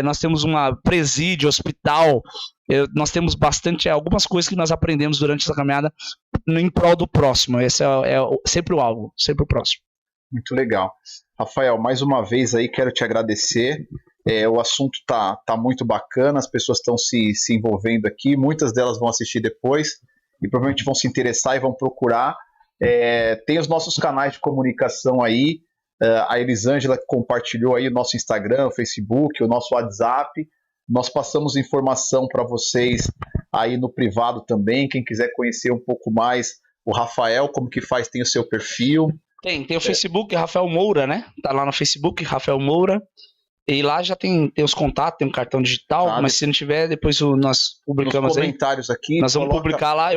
nós temos uma presídio, hospital, nós temos algumas coisas que nós aprendemos durante essa caminhada em prol do próximo. Esse é sempre o alvo, sempre o próximo. Muito legal. Rafael, mais uma vez aí quero te agradecer. O assunto tá muito bacana, as pessoas estão se envolvendo aqui, muitas delas vão assistir depois e provavelmente vão se interessar e vão procurar. Tem os nossos canais de comunicação aí, a Elisângela compartilhou aí o nosso Instagram, o Facebook, o nosso WhatsApp. Nós passamos informação para vocês aí no privado também. Quem quiser conhecer um pouco mais o Rafael, como que faz, tem o seu perfil. Tem o Facebook, Rafael Moura, né? Tá lá no Facebook, Rafael Moura. E lá já tem os contatos, tem um cartão digital, mas se não tiver, depois nós publicamos nos comentários aí. Aqui. Nós vamos publicar lá,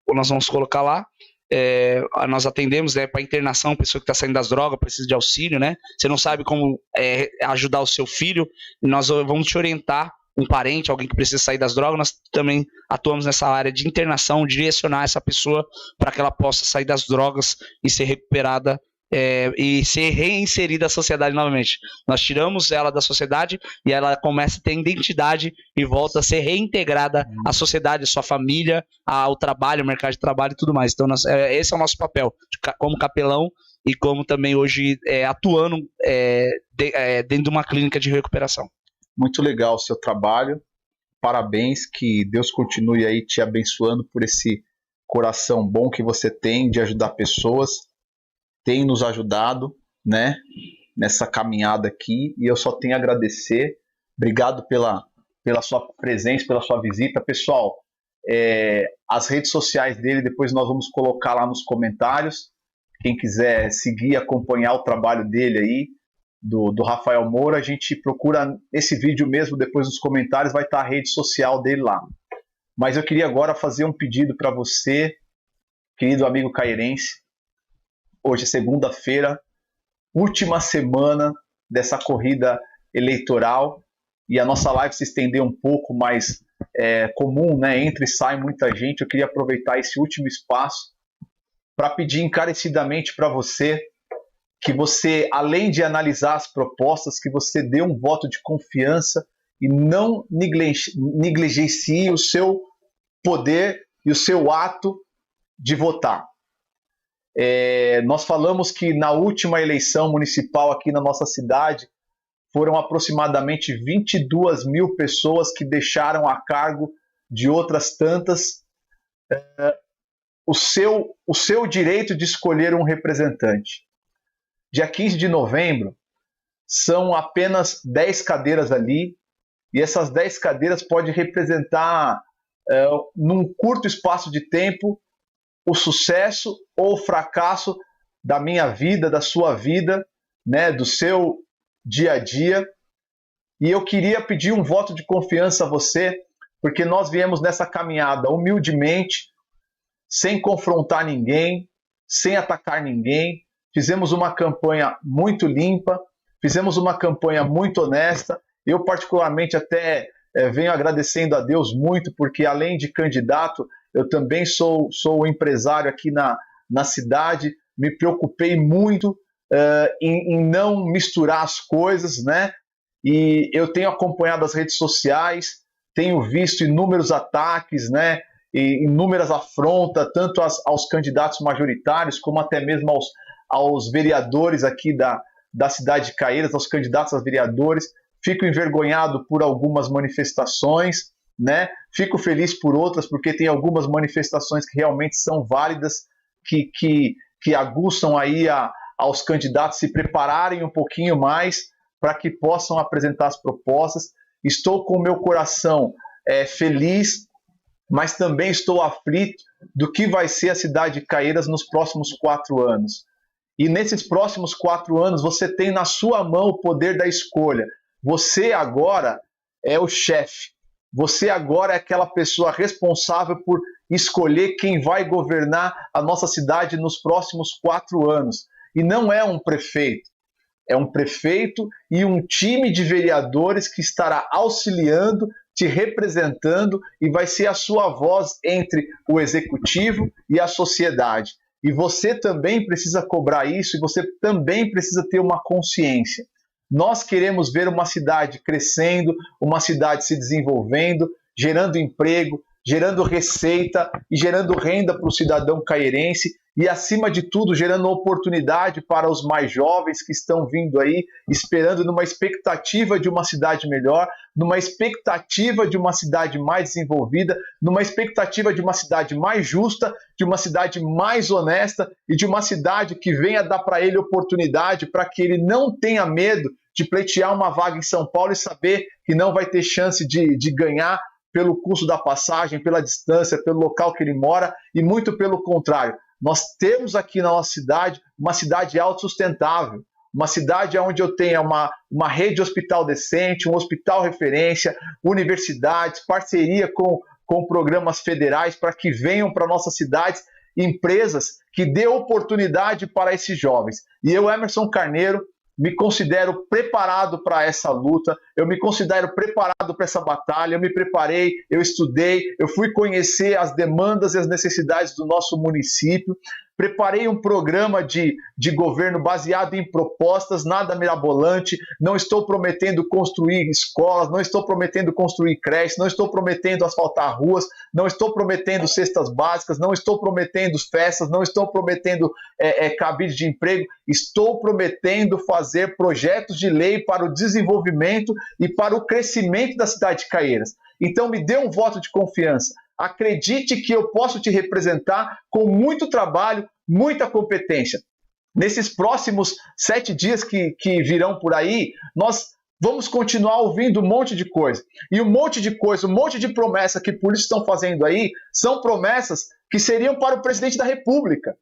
nós vamos colocar lá. Nós atendemos para internação, pessoa que está saindo das drogas, precisa de auxílio, né? Você não sabe como ajudar o seu filho, nós vamos te orientar, um parente, alguém que precisa sair das drogas, nós também atuamos nessa área de internação, direcionar essa pessoa para que ela possa sair das drogas e ser recuperada e ser reinserida à sociedade novamente. Nós tiramos ela da sociedade e ela começa a ter identidade e volta a ser reintegrada à sociedade, à sua família, ao trabalho, ao mercado de trabalho e tudo mais. Então esse é o nosso papel como capelão e como também hoje atuando dentro de uma clínica de recuperação. Muito legal o seu trabalho, parabéns, que Deus continue aí te abençoando por esse coração bom que você tem de ajudar pessoas. Tem nos ajudado, né, nessa caminhada aqui, e eu só tenho a agradecer. Obrigado pela sua presença, pela sua visita. Pessoal, as redes sociais dele depois nós vamos colocar lá nos comentários. Quem quiser seguir, acompanhar o trabalho dele aí, do Rafael Moura, a gente procura nesse vídeo mesmo, depois nos comentários vai estar a rede social dele lá. Mas eu queria agora fazer um pedido para você, querido amigo cairense. Hoje é segunda-feira, última semana dessa corrida eleitoral, e a nossa live se estendeu um pouco, mas comum, né? Entra e sai muita gente. Eu queria aproveitar esse último espaço para pedir encarecidamente para você que você, além de analisar as propostas, que você dê um voto de confiança e não negligencie o seu poder e o seu ato de votar. Nós falamos que na última eleição municipal aqui na nossa cidade foram aproximadamente 22 mil pessoas que deixaram a cargo de outras tantas o seu direito de escolher um representante. Dia 15 de novembro são apenas 10 cadeiras ali, e essas 10 cadeiras podem representar num curto espaço de tempo o sucesso ou o fracasso da minha vida, da sua vida, né, do seu dia a dia. E eu queria pedir um voto de confiança a você, porque nós viemos nessa caminhada humildemente, sem confrontar ninguém, sem atacar ninguém. Fizemos uma campanha muito limpa, fizemos uma campanha muito honesta. Eu particularmente até venho agradecendo a Deus muito, porque além de candidato, eu também sou empresário aqui na cidade. Me preocupei muito em não misturar as coisas, né? E eu tenho acompanhado as redes sociais, tenho visto inúmeros ataques, né? E inúmeras afrontas, tanto aos candidatos majoritários, como até mesmo aos vereadores aqui da cidade de Caieiras, aos candidatos a vereadores. Fico envergonhado por algumas manifestações, né? Fico feliz por outras, porque tem algumas manifestações que realmente são válidas, que aguçam aí aos candidatos se prepararem um pouquinho mais para que possam apresentar as propostas. Estou com o meu coração feliz, mas também estou aflito do que vai ser a cidade de Caieiras nos próximos 4 anos. E nesses próximos 4 anos, você tem na sua mão o poder da escolha. Você agora é o chefe. Você agora é aquela pessoa responsável por escolher quem vai governar a nossa cidade nos próximos 4 anos. E não é um prefeito. É um prefeito e um time de vereadores que estará auxiliando, te representando e vai ser a sua voz entre o executivo e a sociedade. E você também precisa cobrar isso e você também precisa ter uma consciência. Nós queremos ver uma cidade crescendo, uma cidade se desenvolvendo, gerando emprego, gerando receita e gerando renda para o cidadão caieirense e, acima de tudo, gerando oportunidade para os mais jovens que estão vindo aí, esperando numa expectativa de uma cidade melhor, numa expectativa de uma cidade mais desenvolvida, numa expectativa de uma cidade mais justa, de uma cidade mais honesta e de uma cidade que venha dar para ele oportunidade para que ele não tenha medo de pleitear uma vaga em São Paulo e saber que não vai ter chance de ganhar pelo custo da passagem, pela distância, pelo local que ele mora e muito pelo contrário. Nós temos aqui na nossa cidade uma cidade autossustentável, uma cidade onde eu tenha uma rede de hospital decente, um hospital referência, universidades, parceria com programas federais para que venham para nossas cidades empresas que dê oportunidade para esses jovens. E eu, Emerson Carneiro, me considero preparado para essa luta, eu me considero preparado para essa batalha, eu me preparei, eu estudei, eu fui conhecer as demandas e as necessidades do nosso município, preparei um programa de governo baseado em propostas, nada mirabolante, não estou prometendo construir escolas, não estou prometendo construir creches, não estou prometendo asfaltar ruas, não estou prometendo cestas básicas, não estou prometendo festas, não estou prometendo cabide de emprego, estou prometendo fazer projetos de lei para o desenvolvimento e para o crescimento da cidade de Caieiras. Então me dê um voto de confiança. Acredite que eu posso te representar com muito trabalho, muita competência. Nesses próximos 7 dias que virão por aí, nós vamos continuar ouvindo um monte de coisa. E um monte de coisa, um monte de promessa que políticos estão fazendo aí, são promessas que seriam para o presidente da República.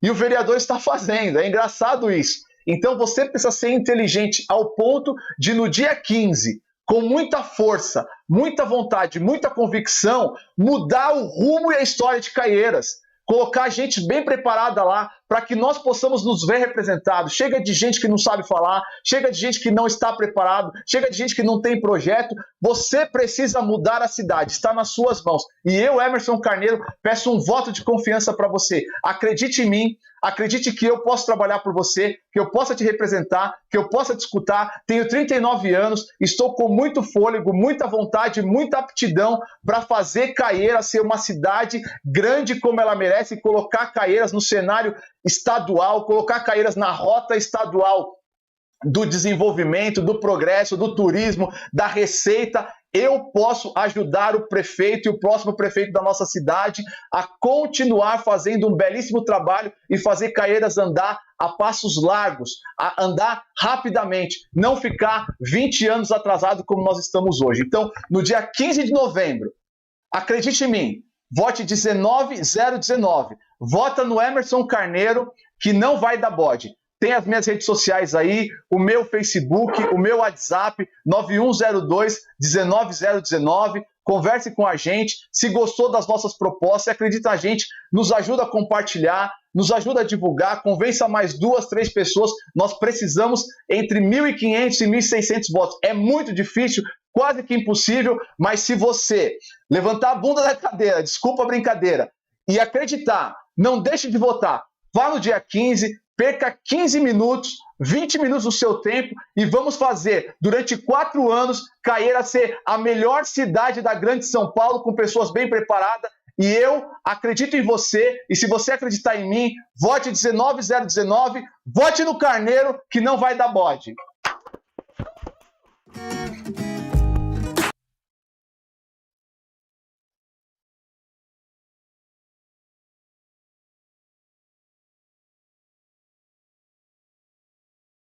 E o vereador está fazendo. É engraçado isso. Então você precisa ser inteligente ao ponto de, no dia 15, com muita força, muita vontade, muita convicção, mudar o rumo e a história de Caieiras. Colocar gente bem preparada lá para que nós possamos nos ver representados. Chega de gente que não sabe falar, chega de gente que não está preparado, chega de gente que não tem projeto. Você precisa mudar a cidade, está nas suas mãos. E eu, Emerson Carneiro, peço um voto de confiança para você. Acredite em mim, acredite que eu posso trabalhar por você, que eu possa te representar, que eu possa te escutar. Tenho 39 anos, estou com muito fôlego, muita vontade, muita aptidão para fazer Caieiras ser uma cidade grande como ela merece, colocar Caieiras no cenário estadual, colocar Caieiras na rota estadual do desenvolvimento, do progresso, do turismo, da receita. Eu posso ajudar o prefeito e o próximo prefeito da nossa cidade a continuar fazendo um belíssimo trabalho e fazer Caieiras andar a passos largos, a andar rapidamente, não ficar 20 anos atrasado como nós estamos hoje. Então, no dia 15 de novembro, acredite em mim, vote 19019, vota no Emerson Carneiro, que não vai dar bode. Tem as minhas redes sociais aí, o meu Facebook, o meu WhatsApp, 9102-19019. Converse com a gente. Se gostou das nossas propostas, se acredita na gente, nos ajuda a compartilhar, nos ajuda a divulgar, convença mais 2, 3 pessoas. Nós precisamos entre 1.500 e 1.600 votos. É muito difícil, quase que impossível, mas se você levantar a bunda da cadeira, desculpa a brincadeira, e acreditar, não deixe de votar. Vá no dia 15, perca 15 minutos, 20 minutos do seu tempo e vamos fazer, durante 4 anos, Caieiras ser a melhor cidade da grande São Paulo, com pessoas bem preparadas. E eu acredito em você, e se você acreditar em mim, vote 19019, vote no Carneiro, que não vai dar bode.